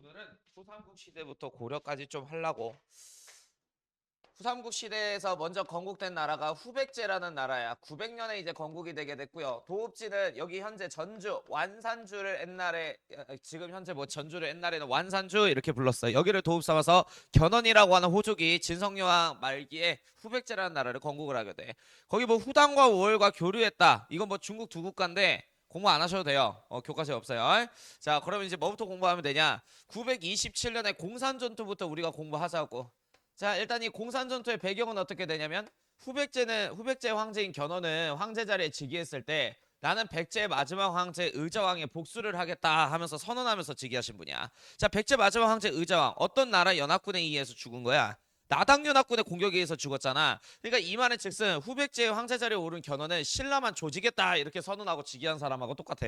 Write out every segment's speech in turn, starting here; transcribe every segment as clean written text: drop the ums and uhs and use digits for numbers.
오늘은 후삼국 시대부터 고려까지 좀 하려고. 후삼국 시대에서 먼저 건국된 나라가 후백제라는 나라야. 900년에 이제 건국이 되게 됐고요. 도읍지는 여기 현재 전주, 완산주를 옛날에 지금 현재 뭐 전주를 옛날에는 완산주 이렇게 불렀어요. 여기를 도읍 삼아서 견훤이라고 하는 호족이 진성여왕 말기에 후백제라는 나라를 건국을 하게 돼. 거기 뭐 후당과 우월과 교류했다. 이건 뭐 중국 두 국가인데 공부 안 하셔도 돼요. 교과서에 없어요. 자, 그러면 이제 뭐부터 공부하면 되냐? 927년에 공산전투부터 우리가 공부하자고. 자, 일단 이 공산전투의 배경은 어떻게 되냐면 후백제 황제인 견훤은 황제 자리에 즉위했을 때 나는 백제의 마지막 황제 의자왕의 복수를 하겠다 하면서 선언하면서 즉위하신 분이야. 자, 백제 마지막 황제 의자왕 어떤 나라 연합군에 의해서 죽은 거야? 나당 연합군의 공격에 의해서 죽었잖아. 그러니까 이 말은 즉슨 후백제의 황제 자리에 오른 견훤은 신라만 조지겠다 이렇게 선언하고 즉위한 사람하고 똑같아.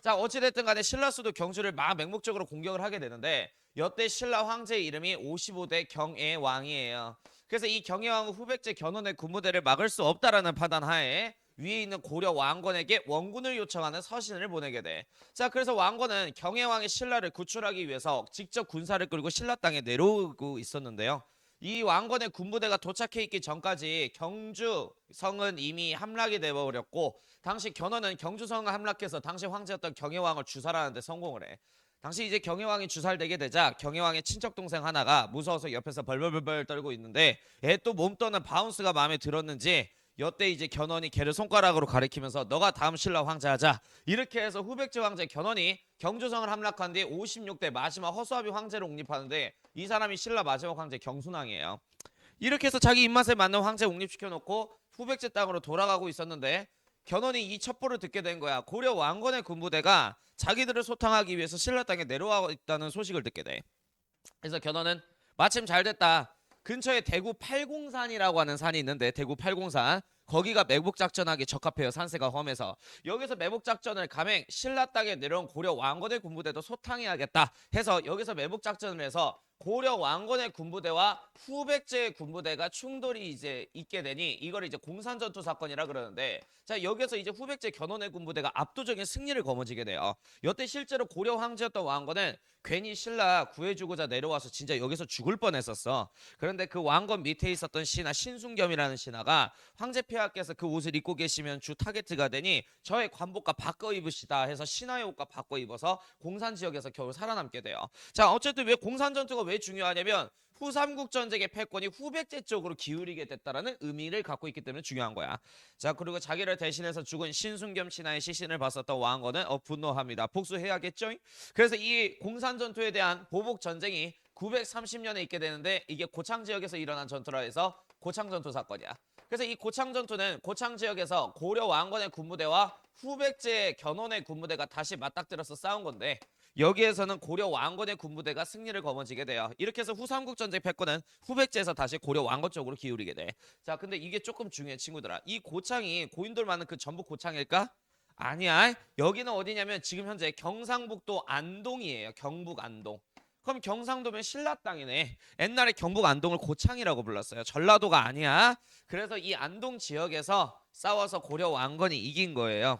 자, 어찌됐든 간에 신라수도 경주를 막 맹목적으로 공격을 하게 되는데 여태 신라 황제의 이름이 55대 경애왕이에요. 그래서 이 경애왕은 후백제 견훤의 군부대를 막을 수 없다라는 판단 하에 위에 있는 고려 왕건에게 원군을 요청하는 서신을 보내게 돼. 자, 그래서 왕건은 경애왕의 신라를 구출하기 위해서 직접 군사를 끌고 신라 땅에 내려오고 있었는데요. 이 왕건의 군부대가 도착해 있기 전까지 경주 성은 이미 함락이 되어버렸고 당시 견훤은 경주성을 함락해서 당시 황제였던 경애왕을 주살하는데 성공을 해. 당시 이제 경혜왕이 주살되게 되자 경혜왕의 친척 동생 하나가 무서워서 옆에서 벌벌벌벌 떨고 있는데 얘 또 몸 떠는 바운스가 마음에 들었는지 여태 이제 견훤이 걔를 손가락으로 가리키면서 너가 다음 신라 황제 하자 이렇게 해서 후백제 황제 견훤이 경주성을 함락한 뒤 56대 마지막 허수아비 황제로 옹립하는데 이 사람이 신라 마지막 황제 경순왕이에요. 이렇게 해서 자기 입맛에 맞는 황제 옹립시켜놓고 후백제 땅으로 돌아가고 있었는데 견훤이 이 첩보를 듣게 된 거야. 고려 왕건의 군부대가 자기들을 소탕하기 위해서 신라 땅에 내려와 있다는 소식을 듣게 돼. 그래서 견훤은 마침 잘 됐다. 근처에 대구 팔공산이라고 하는 산이 있는데 대구 팔공산 거기가 매복작전하기 적합해요. 산세가 험해서 여기서 매복작전을 감행 신라 땅에 내려온 고려 왕건의 군부대도 소탕해야겠다 해서 여기서 매복작전을 해서 고려 왕건의 군부대와 후백제의 군부대가 충돌이 이제 있게 되니 이걸 이제 공산전투 사건이라 그러는데 자 여기서 이제 후백제 견훤의 군부대가 압도적인 승리를 거머쥐게 돼요. 여태 실제로 고려 황제였던 왕건은 괜히 신라 구해주고자 내려와서 진짜 여기서 죽을 뻔했었어. 그런데 그 왕건 밑에 있었던 신하 신순겸이라는 신하가 황제 폐하께서 그 옷을 입고 계시면 주 타겟트가 되니 저의 관복과 바꿔 입으시다 해서 신하의 옷과 바꿔 입어서 공산 지역에서 겨우 살아남게 돼요. 자, 어쨌든 왜 공산 전투가 왜 중요하냐면 후삼국 전쟁의 패권이 후백제 쪽으로 기울이게 됐다라는 의미를 갖고 있기 때문에 중요한 거야. 자, 그리고 자기를 대신해서 죽은 신순겸 신하의 시신을 봤었던 왕건은 분노합니다. 복수해야겠죠? 그래서 이 공산 전투에 대한 보복 전쟁이 930년에 있게 되는데 이게 고창 지역에서 일어난 전투라 해서 고창 전투 사건이야. 그래서 이 고창 전투는 고창 지역에서 고려 왕건의 군부대와 후백제 견훤의 군부대가 다시 맞닥뜨려서 싸운 건데 여기에서는 고려 왕건의 군부대가 승리를 거머쥐게 돼요. 이렇게 해서 후삼국 전쟁 패권은 후백제에서 다시 고려 왕건 쪽으로 기울이게 돼. 자, 근데 이게 조금 중요해 친구들아. 이 고창이 고인돌 많은 그 전북 고창일까? 아니야. 여기는 어디냐면 지금 현재 경상북도 안동이에요. 경북 안동. 그럼 경상도면 신라 땅이네. 옛날에 경북 안동을 고창이라고 불렀어요. 전라도가 아니야. 그래서 이 안동 지역에서 싸워서 고려 왕건이 이긴 거예요.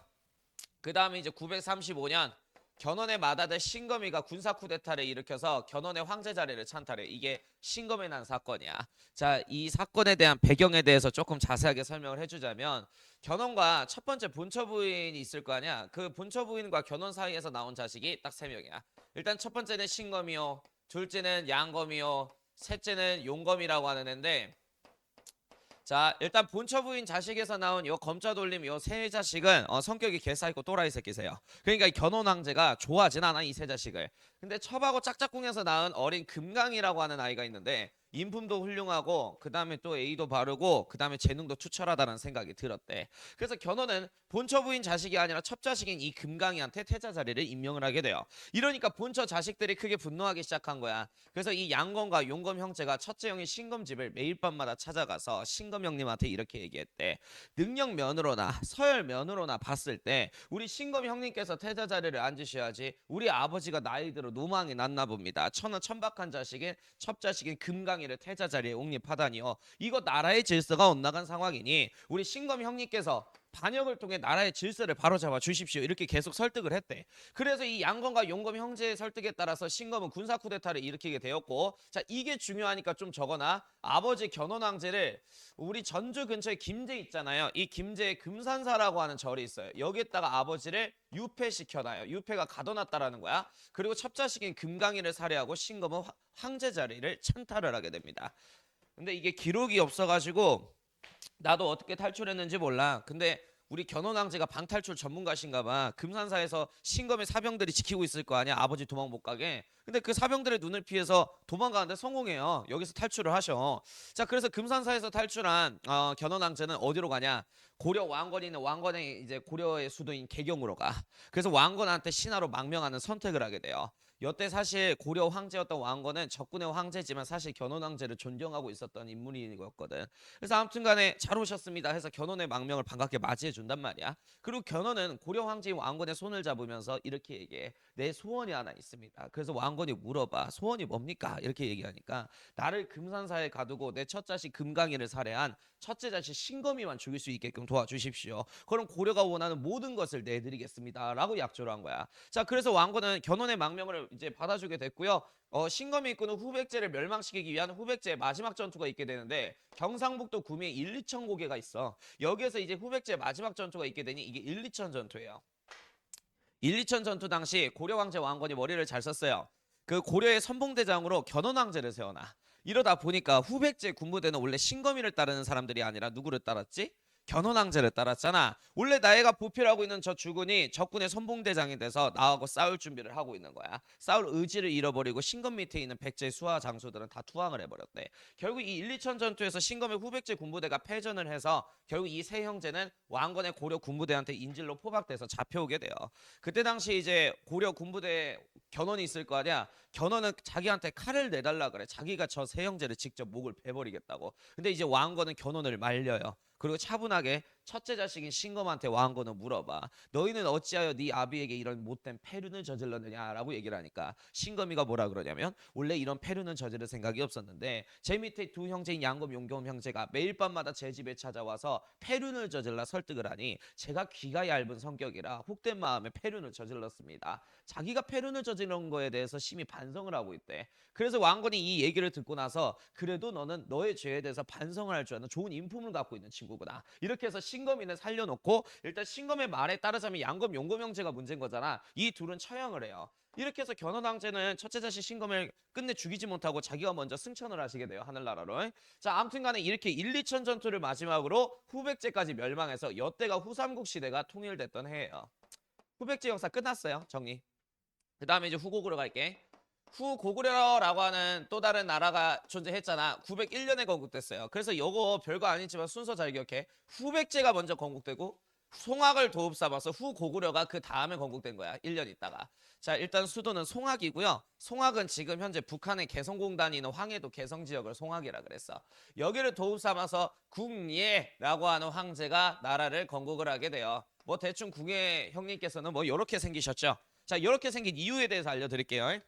그 다음에 이제 935년 견훤의 맏아들 신검이가 군사 쿠데타를 일으켜서 견훤의 황제 자리를 찬탈해. 이게 신검에 난 사건이야. 자, 이 사건에 대한 배경에 대해서 조금 자세하게 설명을 해주자면 견훤과 첫 번째 본처 부인이 있을 거 아니야. 그 본처 부인과 견훤 사이에서 나온 자식이 딱 3명이야. 일단 첫 번째는 신검이요, 둘째는 양검이요, 셋째는 용검이라고 하는 애인데 자 일단 본처 부인 자식에서 나온 요 검자 돌림 요 세 자식은 성격이 개싸있고 또라이 새끼세요. 그러니까 이 견훤 황제가 좋아하진 않아 이 세 자식을. 근데 첩하고 짝짝꿍에서 낳은 어린 금강이라고 하는 아이가 있는데 인품도 훌륭하고 그 다음에 또 A도 바르고 그 다음에 재능도 투철하다는 생각이 들었대. 그래서 견훤은 본처 부인 자식이 아니라 첩 자식인 이 금강이한테 태자 자리를 임명을 하게 돼요. 이러니까 본처 자식들이 크게 분노하기 시작한 거야. 그래서 이 양검과 용검 형제가 첫째 형인 신검 집을 매일 밤마다 찾아가서 신검 형님한테 이렇게 얘기했대. 능력 면으로나 서열 면으로나 봤을 때 우리 신검 형님께서 태자 자리를 앉으셔야지 우리 아버지가 나이 들어 노망이 났나 봅니다. 천은 천박한 자식인 첩 자식인 금강이를 태자 자리에 옹립하다니요. 이거 나라의 질서가 엇나간 상황이니 우리 신검 형님께서 반역을 통해 나라의 질서를 바로잡아 주십시오. 이렇게 계속 설득을 했대. 그래서 이 양검과 용검 형제의 설득에 따라서 신검은 군사 쿠데타를 일으키게 되었고, 자 이게 중요하니까 좀 적어놔. 아버지 견훤 황제를 우리 전주 근처에 김제 있잖아요. 이 김제에 금산사라고 하는 절이 있어요. 여기에다가 아버지를 유폐시켜놔요. 유폐가 가둬놨다라는 거야. 그리고 첩자식인 금강이를 살해하고 신검은 황제 자리를 찬탈을 하게 됩니다. 근데 이게 기록이 없어가지고 나도 어떻게 탈출했는지 몰라. 근데 우리 견훤 황제가 방탈출 전문가신가 봐. 금산사에서 신검의 사병들이 지키고 있을 거 아니야. 아버지 도망 못 가게. 근데 그 사병들의 눈을 피해서 도망가는데 성공해요. 여기서 탈출을 하셔. 자, 그래서 금산사에서 탈출한 견훤 황제는 어디로 가냐? 고려 왕건이 있는 왕건의 이제 고려의 수도인 개경으로 가. 그래서 왕건한테 신하로 망명하는 선택을 하게 돼요. 여태 사실 고려 황제였던 왕건은 적군의 황제지만 사실 견훤 황제를 존경하고 있었던 인물이었거든. 그래서 아무튼간에 잘 오셨습니다 해서 견훤의 망명을 반갑게 맞이해 준단 말이야. 그리고 견훤은 고려 황제인 왕건의 손을 잡으면서 이렇게 얘기해. 내 소원이 하나 있습니다. 그래서 왕건이 물어봐. 소원이 뭡니까? 이렇게 얘기하니까 나를 금산사에 가두고 내 첫 자식 금강이를 살해한 첫째 자식 신검이만 죽일 수 있게끔 도와주십시오. 그럼 고려가 원하는 모든 것을 내드리겠습니다. 라고 약조를 한 거야. 자, 그래서 왕건은 견훤의 망명을 이제 받아주게 됐고요. 신검이 이끄는 후백제를 멸망시키기 위한 후백제의 마지막 전투가 있게 되는데 경상북도 구미에 1, 2천 고개가 있어. 여기에서 이제 후백제의 마지막 전투가 있게 되니 이게 1, 2천 전투예요. 1, 2천 전투 당시 고려 황제 왕건이 머리를 잘 썼어요. 그 고려의 선봉대장으로 견훤 황제를 세워놔. 이러다 보니까 후백제 군부대는 원래 신검이를 따르는 사람들이 아니라 누구를 따랐지? 견훤 황제를 따랐잖아. 원래 나이가 보필하고 있는 저 주군이 적군의 선봉대장이 돼서 나하고 싸울 준비를 하고 있는 거야. 싸울 의지를 잃어버리고 신검 밑에 있는 백제 수하 장수들은 다 투항을 해버렸대. 결국 이 1, 2천 전투에서 신검의 후백제 군부대가 패전을 해서 결국 이 세 형제는 왕건의 고려 군부대한테 인질로 포박돼서 잡혀오게 돼요. 그때 당시 이제 고려 군부대 견훤이 있을 거 아니야. 견훤은 자기한테 칼을 내달라 그래. 자기가 저 세 형제를 직접 목을 베버리겠다고. 근데 이제 왕건은 견훤을 말려요. 그리고 차분하게 첫째 자식인 신검한테 왕건은 물어봐. 너희는 어찌하여 네 아비에게 이런 못된 패륜을 저질렀느냐라고 얘기를 하니까 신검이가 뭐라 그러냐면 원래 이런 패륜은 저지를 생각이 없었는데 제 밑에 두 형제인 양검 용검 형제가 매일 밤마다 제 집에 찾아와서 패륜을 저질러 설득을 하니 제가 귀가 얇은 성격이라 혹된 마음에 패륜을 저질렀습니다. 자기가 패륜을 저지른 거에 대해서 심히 반성을 하고 있대. 그래서 왕건이 이 얘기를 듣고 나서 그래도 너는 너의 죄에 대해서 반성을 할 줄 아는 좋은 인품을 갖고 있는 친구구나. 이렇게 해서 신검이는 살려놓고 일단 신검의 말에 따르자면 양검 용검 형제가 문제인 거잖아. 이 둘은 처형을 해요. 이렇게 해서 견훤 황제는 첫째 자식 신검을 끝내 죽이지 못하고 자기가 먼저 승천을 하시게 돼요. 하늘나라로. 자, 아무튼간에 이렇게 1, 2천 전투를 마지막으로 후백제까지 멸망해서 여태가 후삼국 시대가 통일됐던 해예요. 후백제 역사 끝났어요. 정리. 그 다음에 이제 후고구려 갈게. 후고구려라고 하는 또 다른 나라가 존재했잖아. 901년에 건국됐어요. 그래서 요거 별거 아니지만 순서 잘 기억해. 후백제가 먼저 건국되고 송악을 도읍 삼아서 후고구려가 그 다음에 건국된 거야. 1년 있다가. 자, 일단 수도는 송악이고요. 송악은 지금 현재 북한의 개성공단이 있는 황해도 개성지역을 송악이라 그랬어. 여기를 도읍 삼아서 궁예라고 하는 황제가 나라를 건국을 하게 돼요. 뭐 대충 궁예 형님께서는 뭐 요렇게 생기셨죠. 자, 요렇게 생긴 이유에 대해서 알려드릴게요.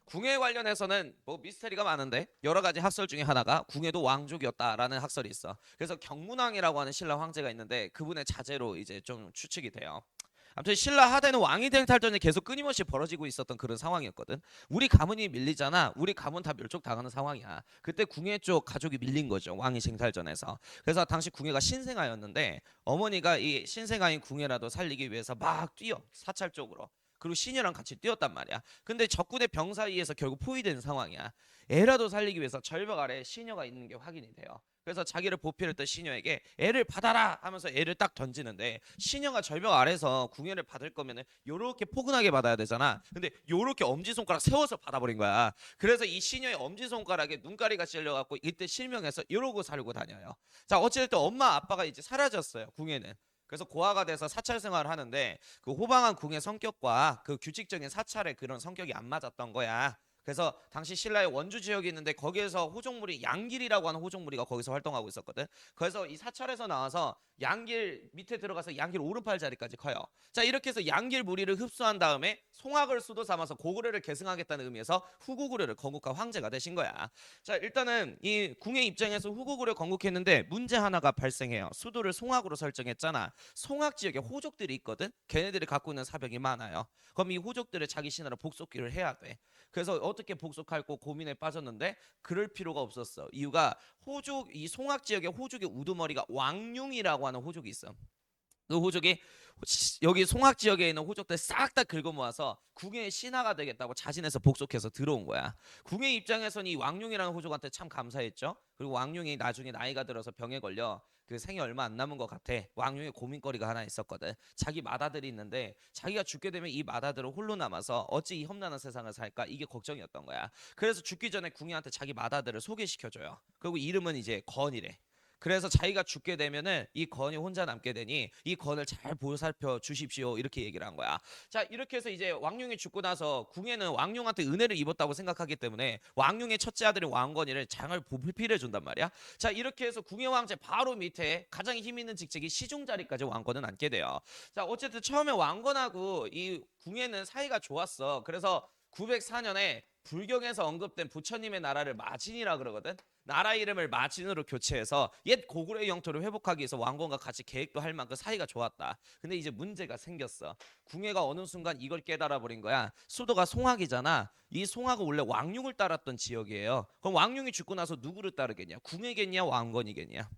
궁예 관련해서는 뭐 미스터리가 많은데 여러 가지 학설 중에 하나가 궁예도 왕족이었다라는 학설이 있어. 그래서 경문왕이라고 하는 신라 황제가 있는데 그분의 자제로 이제 좀 추측이 돼요. 아무튼 신라 하대는 왕이 될 탈전이 계속 끊임없이 벌어지고 있었던 그런 상황이었거든. 우리 가문이 밀리잖아. 우리 가문 다 멸족당하는 상황이야. 그때 궁예 쪽 가족이 밀린 거죠. 왕위 쟁탈전에서. 그래서 당시 궁예가 신생아였는데 어머니가 이 신생아인 궁예라도 살리기 위해서 막 뛰어 사찰 쪽으로. 그리고 시녀랑 같이 뛰었단 말이야. 근데 적군의 병사에 의해서 결국 포위된 상황이야. 애라도 살리기 위해서 절벽 아래에 시녀가 있는 게 확인이 돼요. 그래서 자기를 보필했던 시녀에게 애를 받아라 하면서 애를 딱 던지는데 시녀가 절벽 아래서 궁예를 받을 거면은 요렇게 포근하게 받아야 되잖아. 근데 요렇게 엄지손가락 세워서 받아버린 거야. 그래서 이 시녀의 엄지손가락에 눈가리가 찔려갖고 이때 실명해서 이러고 살고 다녀요. 자, 어찌됐든 엄마 아빠가 이제 사라졌어요. 궁예는. 그래서 고아가 돼서 사찰 생활을 하는데 그 호방한 궁의 성격과 그 규칙적인 사찰의 그런 성격이 안 맞았던 거야. 그래서 당시 신라의 원주 지역이 있는데 거기에서 호족무리 양길이라고 하는 호족무리가 거기서 활동하고 있었거든. 그래서 이 사찰에서 나와서 양길 밑에 들어가서 양길 오른팔 자리까지 커요. 자, 이렇게 해서 양길 무리를 흡수한 다음에 송악을 수도 삼아서 고구려를 계승하겠다는 의미에서 후고구려를 건국한 황제가 되신 거야. 자, 일단은 이 궁의 입장에서 후고구려 건국했는데 문제 하나가 발생해요. 수도를 송악으로 설정했잖아. 송악 지역에 호족들이 있거든. 걔네들이 갖고 있는 사병이 많아요. 그럼 이 호족들을 자기 신하로 복속기를 해야 돼. 그래서 어떻게 복속할고 고민에 빠졌는데 그럴 필요가 없었어. 이유가 호족, 이 송악 지역의 호족의 우두머리가 왕룡이라고 하는 호족이 있어. 그 호족이 여기 송악 지역에 있는 호족들 싹 다 긁어 모아서 궁의 신하가 되겠다고 자진해서 복속해서 들어온 거야. 궁의 입장에서는 이 왕룡이라는 호족한테 참 감사했죠. 그리고 왕룡이 나중에 나이가 들어서 병에 걸려 그 생이 얼마 안 남은 것 같아. 왕룡의 고민거리가 하나 있었거든. 자기 맏아들이 있는데 자기가 죽게 되면 이 맏아들은 홀로 남아서 어찌 이 험난한 세상을 살까, 이게 걱정이었던 거야. 그래서 죽기 전에 궁이한테 자기 맏아들을 소개시켜줘요. 그리고 이름은 이제 건이래. 그래서 자기가 죽게 되면은 이 건이 혼자 남게 되니 이 건을 잘 보살펴 주십시오, 이렇게 얘기를 한 거야. 자, 이렇게 해서 이제 왕룡이 죽고 나서 궁에는 왕룡한테 은혜를 입었다고 생각하기 때문에 왕룡의 첫째 아들인 왕건이를 장을 보필해 준단 말이야. 자, 이렇게 해서 궁의 왕제 바로 밑에 가장 힘 있는 직책이 시중 자리까지 왕건은 앉게 돼요. 자, 어쨌든 처음에 왕건하고 이 궁에는 사이가 좋았어. 그래서 904년에 불경에서 언급된 부처님의 나라를 마진이라 그러거든. 나라 이름을 마진으로 교체해서 옛 고구려의 영토를 회복하기 위해서 왕건과 같이 계획도 할 만큼 사이가 좋았다. 근데 이제 문제가 생겼어. 궁예가 어느 순간 이걸 깨달아 버린 거야. 수도가 송악이잖아. 이 송악은 원래 왕룡을 따랐던 지역이에요. 그럼 왕룡이 죽고 나서 누구를 따르겠냐? 궁예겠냐, 왕건이겠냐?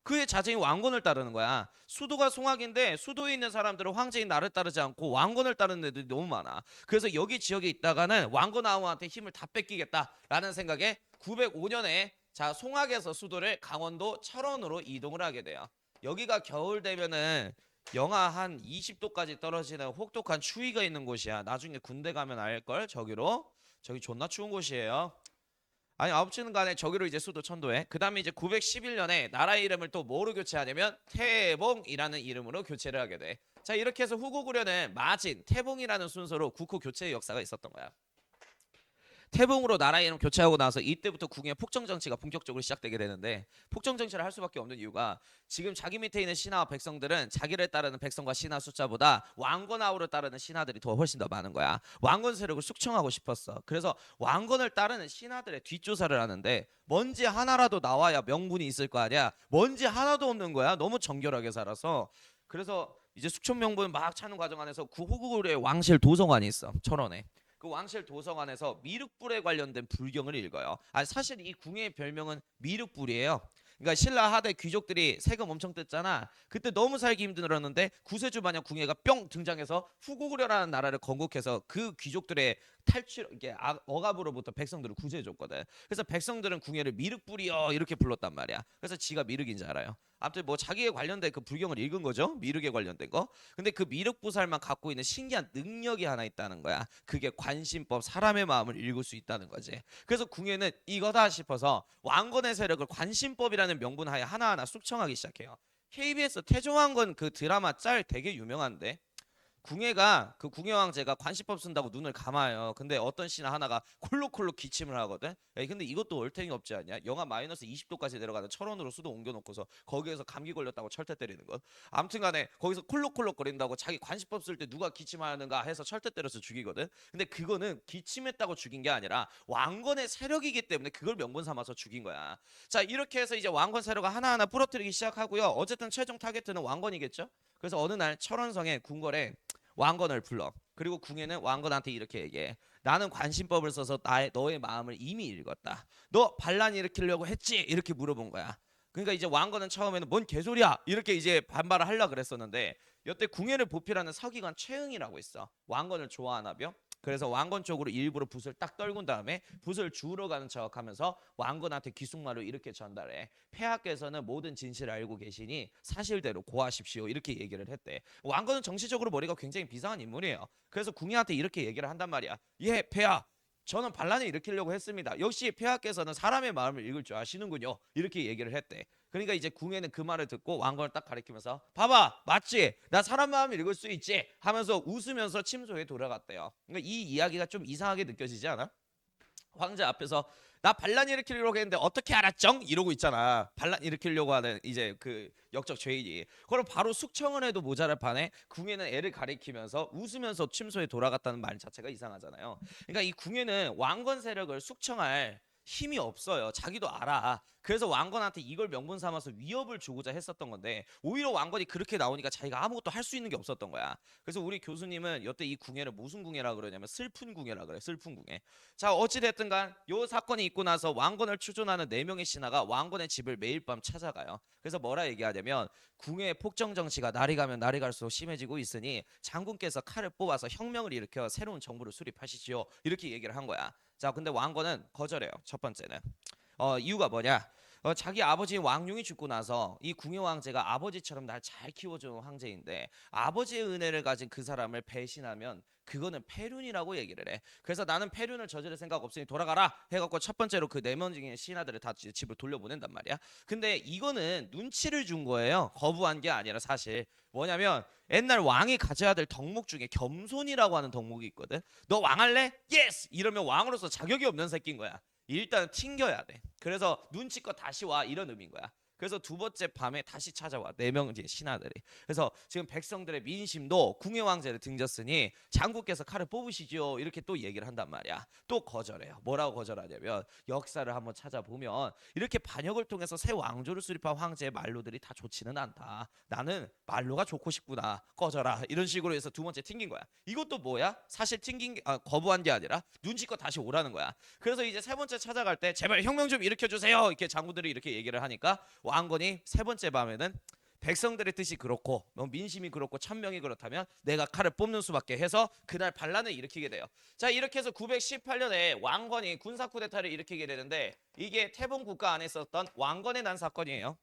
그의 자제인 왕건을 따르는 거야. 수도가 송악인데 수도에 있는 사람들은 황제인 나를 따르지 않고 왕건을 따르는 애들이 너무 많아. 그래서 여기 지역에 있다가는 왕건 아우한테 힘을 다 뺏기겠다라는 생각에 905년에 자, 송악에서 수도를 강원도 철원으로 이동을 하게 돼요. 여기가 겨울 되면은 영하 한 20도까지 떨어지는 혹독한 추위가 있는 곳이야. 나중에 군대 가면 알걸. 저기로. 저기 존나 추운 곳이에요. 아니, 아홉치는 간에 저기로 이제 수도 천도에. 그 다음에 이제 911년에 나라 이름을 또 뭐로 교체하냐면 태봉이라는 이름으로 교체를 하게 돼. 자, 이렇게 해서 후고구려는 마진, 태봉이라는 순서로 국호 교체의 역사가 있었던 거야. 태봉으로 나라 이름 교체하고 나서 이때부터 궁의 폭정 정치가 본격적으로 시작되게 되는데, 폭정 정치를 할 수밖에 없는 이유가 지금 자기 밑에 있는 신하와 백성들은 자기를 따르는 백성과 신하 숫자보다 왕건 아우를 따르는 신하들이 더 훨씬 더 많은 거야. 왕건 세력을 숙청하고 싶었어. 그래서 왕건을 따르는 신하들의 뒷조사를 하는데 먼지 하나라도 나와야 명분이 있을 거 아니야. 먼지 하나도 없는 거야. 너무 정결하게 살아서. 그래서 이제 숙청 명분 막 찾는 과정 안에서 후고구려의 왕실 도서관이 있어, 철원에. 그 왕실 도서관에서 미륵불에 관련된 불경을 읽어요. 아, 사실 이 궁의 별명은 미륵불이에요. 그러니까 신라 하대 귀족들이 세금 엄청 뗐잖아. 그때 너무 살기 힘들었는데 구세주 마냥 궁예가 뿅 등장해서 후고구려라는 나라를 건국해서 그 귀족들의 탈출, 이게 억압으로부터 백성들을 구제해줬거든. 그래서 백성들은 궁예를 미륵불이여 이렇게 불렀단 말이야. 그래서 지가 미륵인 줄 알아요. 아무튼 뭐 자기에 관련된 그 불경을 읽은 거죠. 미륵에 관련된 거. 근데 그 미륵부살만 갖고 있는 신기한 능력이 하나 있다는 거야. 그게 관심법, 사람의 마음을 읽을 수 있다는 거지. 그래서 궁예는 이거다 싶어서 왕건의 세력을 관심법이라는 명분 하에 하나하나 숙청하기 시작해요. KBS 태종왕건 그 드라마 짤 되게 유명한데, 궁예가 그 궁예왕제가 관시법 쓴다고 눈을 감아요. 근데 어떤 신하 하나가 콜록콜록 기침을 하거든. 에이, 근데 이것도 얼탱이 없지 않냐? 영하 마이너스 20도까지 내려가는 철원으로 수도 옮겨놓고서 거기에서 감기 걸렸다고 철퇴 때리는 것. 아무튼간에 거기서 콜록콜록 거린다고 자기 관시법 쓸 때 누가 기침하는가 해서 철퇴 때려서 죽이거든. 근데 그거는 기침했다고 죽인 게 아니라 왕건의 세력이기 때문에 그걸 명분 삼아서 죽인 거야. 자, 이렇게 해서 이제 왕건 세력을 하나하나 부러뜨리기 시작하고요. 어쨌든 최종 타겟은 왕건이겠죠. 그래서 어느 날 철원성에 궁궐에 왕건을 불러. 그리고 궁예는 왕건한테 이렇게 얘기해. 나는 관심법을 써서 너의 마음을 이미 읽었다. 너 반란 일으키려고 했지? 이렇게 물어본 거야. 그러니까 이제 왕건은 처음에는 뭔 개소리야 이렇게 이제 반발을 하려고 그랬었는데, 여태 궁예를 보필하는 서기관 최응이라고 있어. 왕건을 좋아하나벼? 그래서 왕건 쪽으로 일부러 붓을 딱 떨군 다음에 붓을 주우러 가는 척하면서 왕건한테 귀속말로 이렇게 전달해. 폐하께서는 모든 진실을 알고 계시니 사실대로 고하십시오, 이렇게 얘기를 했대. 왕건은 정치적으로 머리가 굉장히 비상한 인물이에요. 그래서 궁예한테 이렇게 얘기를 한단 말이야. 예, 폐하, 저는 반란을 일으키려고 했습니다. 역시 폐하께서는 사람의 마음을 읽을 줄 아시는군요, 이렇게 얘기를 했대. 그러니까 이제 궁예는 그 말을 듣고 왕건을 딱 가리키면서 봐봐, 맞지? 나 사람 마음을 읽을 수 있지? 하면서 웃으면서 침소에 돌아갔대요. 그러니까 이 이야기가 좀 이상하게 느껴지지 않아? 황제 앞에서 나 반란 일으키려고 했는데 어떻게 알았쩡? 이러고 있잖아. 반란 일으키려고 하는 이제 그 역적 죄인이. 그럼 바로 숙청을 해도 모자랄 판에 궁예는 애를 가리키면서 웃으면서 침소에 돌아갔다는 말 자체가 이상하잖아요. 그러니까 이 궁예는 왕건 세력을 숙청할 힘이 없어요. 자기도 알아. 그래서 왕건한테 이걸 명분 삼아서 위협을 주고자 했었던 건데 오히려 왕건이 그렇게 나오니까 자기가 아무것도 할 수 있는 게 없었던 거야. 그래서 우리 교수님은 여태 이 궁예를 무슨 궁예라 그러냐면 슬픈 궁예라 그래. 슬픈 궁예. 자, 어찌 됐든간 요 사건이 있고 나서 왕건을 추존하는 4명의 신하가 왕건의 집을 매일 밤 찾아가요. 그래서 뭐라 얘기하냐면 궁예의 폭정 정치가 날이 가면 날이 갈수록 심해지고 있으니 장군께서 칼을 뽑아서 혁명을 일으켜 새로운 정부를 수립하시지요. 이렇게 얘기를 한 거야. 자, 근데 왕건은 거절해요. 첫 번째는. 이유가 뭐냐? 자기 아버지 왕룡이 죽고 나서 이 궁예 왕제가 아버지처럼 날 잘 키워준 황제인데 아버지의 은혜를 가진 그 사람을 배신하면 그거는 패륜이라고 얘기를 해. 그래서 나는 패륜을 저지를 생각 없으니 돌아가라 해갖고 첫 번째로 그 4명 중에 신하들을 다 집을 돌려보낸단 말이야. 근데 이거는 눈치를 준 거예요. 거부한 게 아니라 사실 뭐냐면 옛날 왕이 가져야 될 덕목 중에 겸손이라고 하는 덕목이 있거든. 너 왕할래? 예스! 이러면 왕으로서 자격이 없는 새끼인 거야. 일단 튕겨야 돼. 그래서 눈치껏 다시 와 이런 의미인 거야. 그래서 두 번째 밤에 다시 찾아와 4명 이제 신하들이. 그래서 지금 백성들의 민심도 궁예 왕제를 등졌으니 장군께서 칼을 뽑으시죠 이렇게 또 얘기를 한단 말이야. 또 거절해요. 뭐라고 거절하냐면 역사를 한번 찾아보면 이렇게 반역을 통해서 새 왕조를 수립한 황제의 말로들이 다 좋지는 않다. 나는 말로가 좋고 싶구나. 꺼져라. 이런 식으로 해서 두 번째 튕긴 거야. 이것도 뭐야? 사실 거부한 게 아니라 눈치껏 다시 오라는 거야. 그래서 이제 세 번째 찾아갈 때 제발 혁명 좀 일으켜 주세요. 이렇게 장군들이 이렇게 얘기를 하니까 왕건이 세 번째 밤에는 백성들의 뜻이 그렇고 민심이 그렇고 천명이 그렇다면 내가 칼을 뽑는 수밖에 해서 그날 반란을 일으키게 돼요. 자, 이렇게 해서 918년에 왕건이 군사 쿠데타를 일으키게 되는데 이게 태봉 국가 안에 있었던 왕건의 난 사건이에요.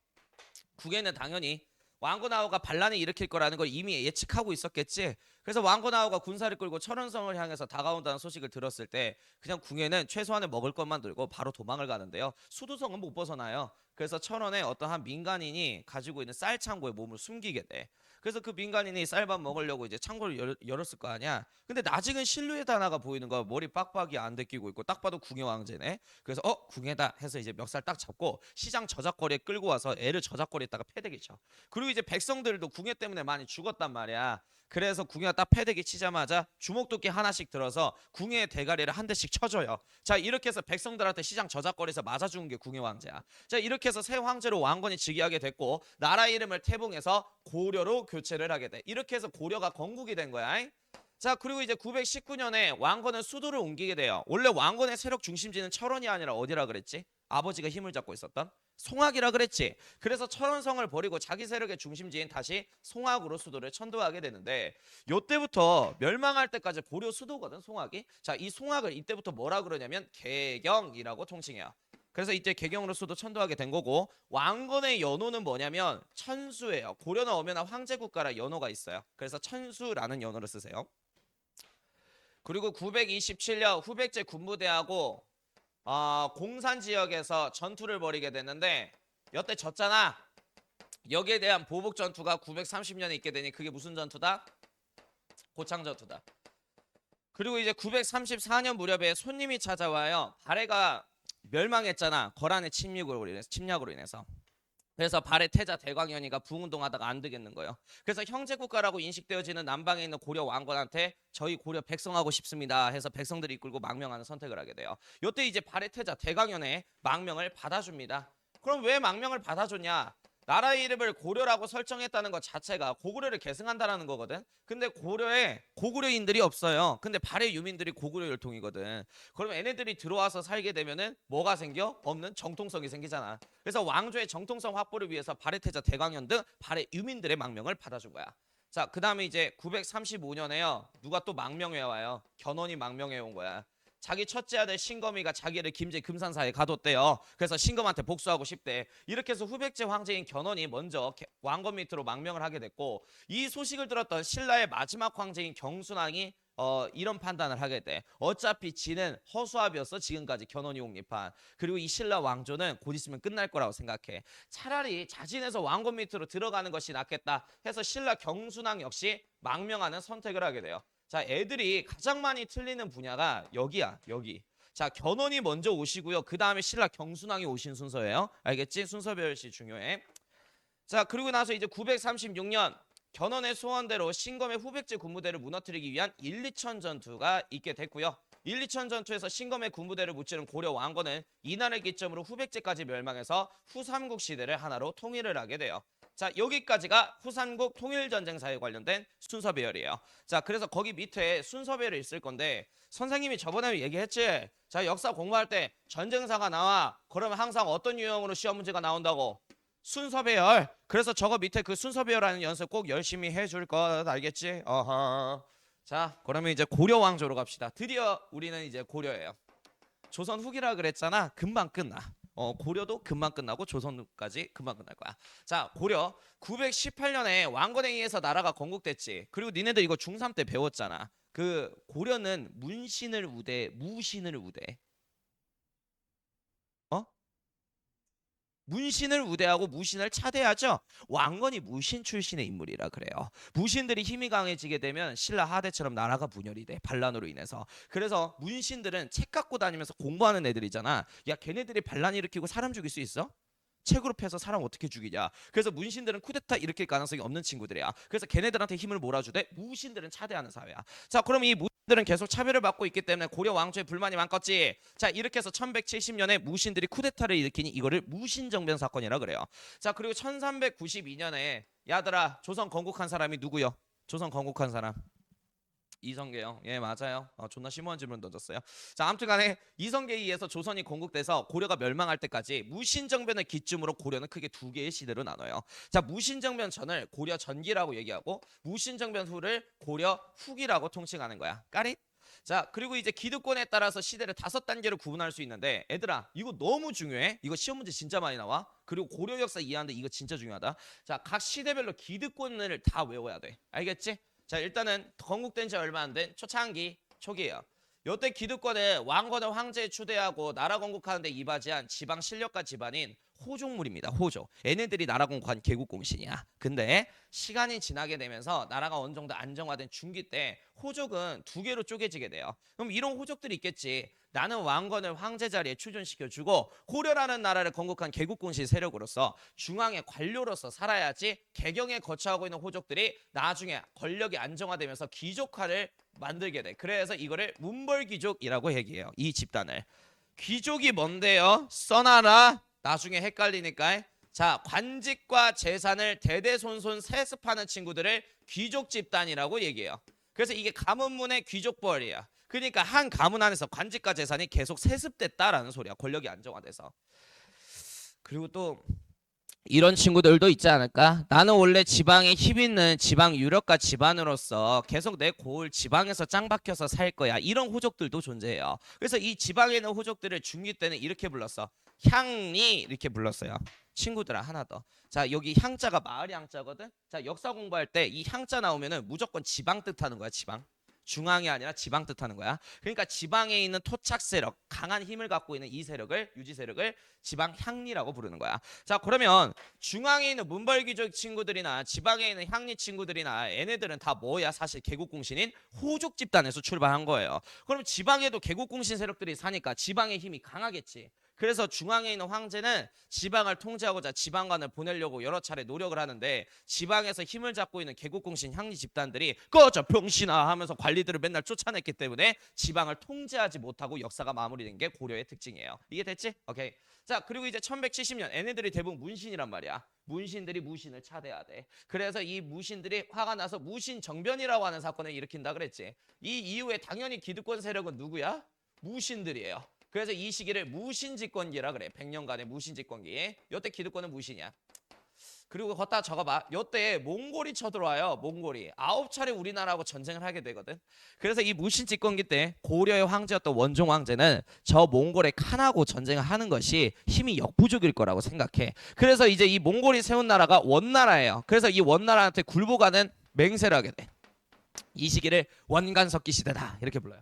국에는 당연히 왕건아우가 반란을 일으킬 거라는 걸 이미 예측하고 있었겠지. 그래서 왕건아우가 군사를 끌고 철원성을 향해서 다가온다는 소식을 들었을 때 그냥 궁예는 최소한의 먹을 것만 들고 바로 도망을 가는데요. 수도성은 못 벗어나요. 그래서 철원에 어떤 한 민간인이 가지고 있는 쌀 창고에 몸을 숨기게 돼. 그래서 그 민간인이 쌀밥 먹으려고 이제 창고를 열었을 거 아니야. 근데 나직은 실루엣 하나가 보이는 거야. 머리 빡빡이 안 데끼고 있고 딱 봐도 궁예 왕제네. 그래서 궁예다 해서 이제 멱살 딱 잡고 시장 저작거리에 끌고 와서 애를 저작거리에다가 패대기 쳐. 그리고 이제 백성들도 궁예 때문에 많이 죽었단 말이야. 그래서 궁예가 딱 패대기 치자마자 주먹도끼 하나씩 들어서 궁예의 대가리를 한 대씩 쳐줘요. 자, 이렇게 해서 백성들한테 시장 저작거리에서 맞아 죽은 게 궁예 왕제야. 자, 이렇게 해서 새 황제로 왕건이 즉위하게 됐고 나라 이름을 태봉해서 고려로 교체를 하게 돼. 이렇게 해서 고려가 건국이 된 거야. 자, 그리고 이제 919년에 왕건은 수도를 옮기게 돼요. 원래 왕건의 세력 중심지는 철원이 아니라 어디라 그랬지? 아버지가 힘을 잡고 있었던 송악이라 그랬지. 그래서 철원성을 버리고 자기 세력의 중심지인 다시 송악으로 수도를 천도하게 되는데 요때부터 멸망할 때까지 고려 수도거든, 송악이. 자, 이 송악을 이때부터 뭐라 그러냐면 개경이라고 통칭해요. 그래서 이때 개경으로 수도 천도하게 된 거고 왕건의 연호는 뭐냐면 천수예요. 고려나 오면나 황제국가라 연호가 있어요. 그래서 천수라는 연호를 쓰세요. 그리고 927년 후백제 군부대하고 공산 지역에서 전투를 벌이게 됐는데 여태 졌잖아. 여기에 대한 보복 전투가 930년에 있게 되니 그게 무슨 전투다? 고창 전투다. 그리고 이제 934년 무렵에 손님이 찾아와요. 발해가 멸망했잖아. 거란의 침략으로 인해서. 그래서 발해 태자 대광현이가 부운동하다가 안 되겠는 거예요. 그래서 형제국가라고 인식되어지는 남방에 있는 고려 왕건한테 저희 고려 백성하고 싶습니다 해서 백성들이 이끌고 망명하는 선택을 하게 돼요. 이때 이제 발해 태자 대광현의 망명을 받아줍니다. 그럼 왜 망명을 받아줬냐? 나라 이름을 고려라고 설정했다는 것 자체가 고구려를 계승한다라는 거거든. 근데 고려에 고구려인들이 없어요. 근데 발해 유민들이 고구려 혈통이거든. 그럼 얘네들이 들어와서 살게 되면은 뭐가 생겨? 없는 정통성이 생기잖아. 그래서 왕조의 정통성 확보를 위해서 발해 태자 대광현 등 발해 유민들의 망명을 받아준 거야. 자, 그 다음에 이제 935년에요. 누가 또 망명해 와요. 견훤이 망명해 온 거야. 자기 첫째 아들 신검이가 자기를 김제 금산사에 가뒀대요. 그래서 신검한테 복수하고 싶대. 이렇게 해서 후백제 황제인 견훤이 먼저 왕건 밑으로 망명을 하게 됐고 이 소식을 들었던 신라의 마지막 황제인 경순왕이 이런 판단을 하게 돼. 어차피 지는 허수아비였어. 지금까지 견훤이 옹립한. 그리고 이 신라 왕조는 곧 있으면 끝날 거라고 생각해. 차라리 자진해서 왕건 밑으로 들어가는 것이 낫겠다 해서 신라 경순왕 역시 망명하는 선택을 하게 돼요. 자, 애들이 가장 많이 틀리는 분야가 여기야, 여기. 자, 견훤이 먼저 오시고요. 그 다음에 신라 경순왕이 오신 순서예요. 알겠지? 순서 배열시 중요해. 자, 그리고 나서 이제 936년 견훤의 소원대로 신검의 후백제 군부대를 무너뜨리기 위한 1, 2천 전투가 있게 됐고요. 1, 2천 전투에서 신검의 군부대를 무찌른 고려 왕건은 이날을 기점으로 후백제까지 멸망해서 후삼국 시대를 하나로 통일을 하게 돼요. 자, 여기까지가 후삼국 통일전쟁사에 관련된 순서 배열이에요. 자, 그래서 거기 밑에 순서 배열이 있을 건데 선생님이 저번에 얘기했지. 자, 역사 공부할 때 전쟁사가 나와. 그러면 항상 어떤 유형으로 시험 문제가 나온다고? 순서 배열. 그래서 저거 밑에 그 순서 배열하는 연습 꼭 열심히 해줄 것 알겠지? 어허. 자, 그러면 이제 고려 왕조로 갑시다. 드디어 우리는 이제 고려예요. 조선 후기라 그랬잖아. 금방 끝나. 고려도 금방 끝나고 조선까지 금방 끝날 거야. 자, 고려 918년에 왕건에 의해서 나라가 건국됐지. 그리고 니네들 이거 중3 때 배웠잖아. 그 고려는 문신을 우대, 무신을 우대. 문신을 우대하고 무신을 차대하죠. 왕건이 무신 출신의 인물이라 그래요. 무신들이 힘이 강해지게 되면 신라 하대처럼 나라가 분열이 돼. 반란으로 인해서. 그래서 문신들은 책 갖고 다니면서 공부하는 애들이잖아. 야, 걔네들이 반란 일으키고 사람 죽일 수 있어? 책으로 패서 사람 어떻게 죽이냐. 그래서 문신들은 쿠데타 일으킬 가능성이 없는 친구들이야. 그래서 걔네들한테 힘을 몰아주되 무신들은 차대하는 사회야. 자, 그럼 이 무신들은 계속 차별을 받고 있기 때문에 고려 왕조에 불만이 많겠지. 자, 이렇게 해서 1170년에 무신들이 쿠데타를 일으키니 이거를 무신정변 사건이라 그래요. 자, 그리고 1392년에 야들아 조선 건국한 사람이 누구요? 조선 건국한 사람 이성계요. 예, 맞아요. 존나 심오한 질문 던졌어요. 자, 아무튼간에 이성계에 의해서 조선이 건국돼서 고려가 멸망할 때까지 무신정변을 기점으로 고려는 크게 두 개의 시대로 나눠요. 자, 무신정변 전을 고려 전기라고 얘기하고 무신정변 후를 고려 후기라고 통칭하는 거야. 까릿? 자, 그리고 이제 기득권에 따라서 시대를 5단계로 구분할 수 있는데 얘들아 이거 너무 중요해. 이거 시험 문제 진짜 많이 나와. 그리고 고려 역사 이해하는데 이거 진짜 중요하다. 자, 각 시대별로 기득권을 다 외워야 돼. 알겠지? 자, 일단은 건국된 지 얼마 안 된 초창기 초기예요. 요때 기득권은 왕건을 황제에 추대하고 나라 건국하는데 이바지한 지방 실력가 집안인 호족물입니다. 호족. 얘네들이 나라 건국한 개국공신이야. 근데 시간이 지나게 되면서 나라가 어느 정도 안정화된 중기 때 호족은 두 개로 쪼개지게 돼요. 그럼 이런 호족들이 있겠지. 나는 왕건을 황제 자리에 추존시켜주고 고려라는 나라를 건국한 개국공신 세력으로서 중앙의 관료로서 살아야지. 개경에 거처하고 있는 호족들이 나중에 권력이 안정화되면서 귀족화를 만들게 돼. 그래서 이거를 문벌귀족이라고 얘기해요. 이 집단을. 귀족이 뭔데요? 써놔라. 나중에 헷갈리니까. 자, 관직과 재산을 대대손손 세습하는 친구들을 귀족 집단이라고 얘기해요. 그래서 이게 가문문의 귀족벌이야. 그러니까 한 가문 안에서 관직과 재산이 계속 세습됐다라는 소리야. 권력이 안정화돼서. 그리고 또 이런 친구들도 있지 않을까? 나는 원래 지방에 힘 있는 지방 유력가 집안으로서 계속 내 고을 지방에서 짱 박혀서 살 거야. 이런 호족들도 존재해요. 그래서 이 지방에 있는 호족들을 중기 때는 이렇게 불렀어. 향리 이렇게 불렀어요. 친구들아 하나 더. 자, 여기 향자가 마을 향자거든. 자, 역사 공부할 때 이 향자 나오면은 무조건 지방 뜻하는 거야. 지방. 중앙이 아니라 지방 뜻하는 거야. 그러니까 지방에 있는 토착 세력, 강한 힘을 갖고 있는 이 세력을 유지 세력을 지방 향리라고 부르는 거야. 자, 그러면 중앙에 있는 문벌귀족 친구들이나 지방에 있는 향리 친구들이나 얘네들은 다 뭐야? 사실 개국공신인 호족 집단에서 출발한 거예요. 그럼 지방에도 개국공신 세력들이 사니까 지방의 힘이 강하겠지. 그래서 중앙에 있는 황제는 지방을 통제하고자 지방관을 보내려고 여러 차례 노력을 하는데 지방에서 힘을 잡고 있는 개국공신 향리 집단들이 꺼져 병신아 하면서 관리들을 맨날 쫓아냈기 때문에 지방을 통제하지 못하고 역사가 마무리된 게 고려의 특징이에요. 이해됐지? 오케이. 자, 그리고 이제 1170년 얘네들이 대부분 문신이란 말이야. 문신들이 무신을 차대해야 돼. 그래서 이 무신들이 화가 나서 무신정변이라고 하는 사건을 일으킨다 그랬지. 이 이후에 당연히 기득권 세력은 누구야? 무신들이에요. 그래서 이 시기를 무신집권기라 그래. 100년간의 무신집권기. 요때 기득권은 무신이야. 그리고 걷다 적어봐. 요때 몽골이 쳐들어와요. 몽골이 9차례 우리나라하고 전쟁을 하게 되거든. 그래서 이 무신집권기 때 고려의 황제였던 원종 황제는 저 몽골의 칸하고 전쟁을 하는 것이 힘이 역부족일 거라고 생각해. 그래서 이제 이 몽골이 세운 나라가 원나라예요. 그래서 이 원나라한테 굴복하는 맹세를 하게 돼. 이 시기를 원간석기 시대다 이렇게 불러요.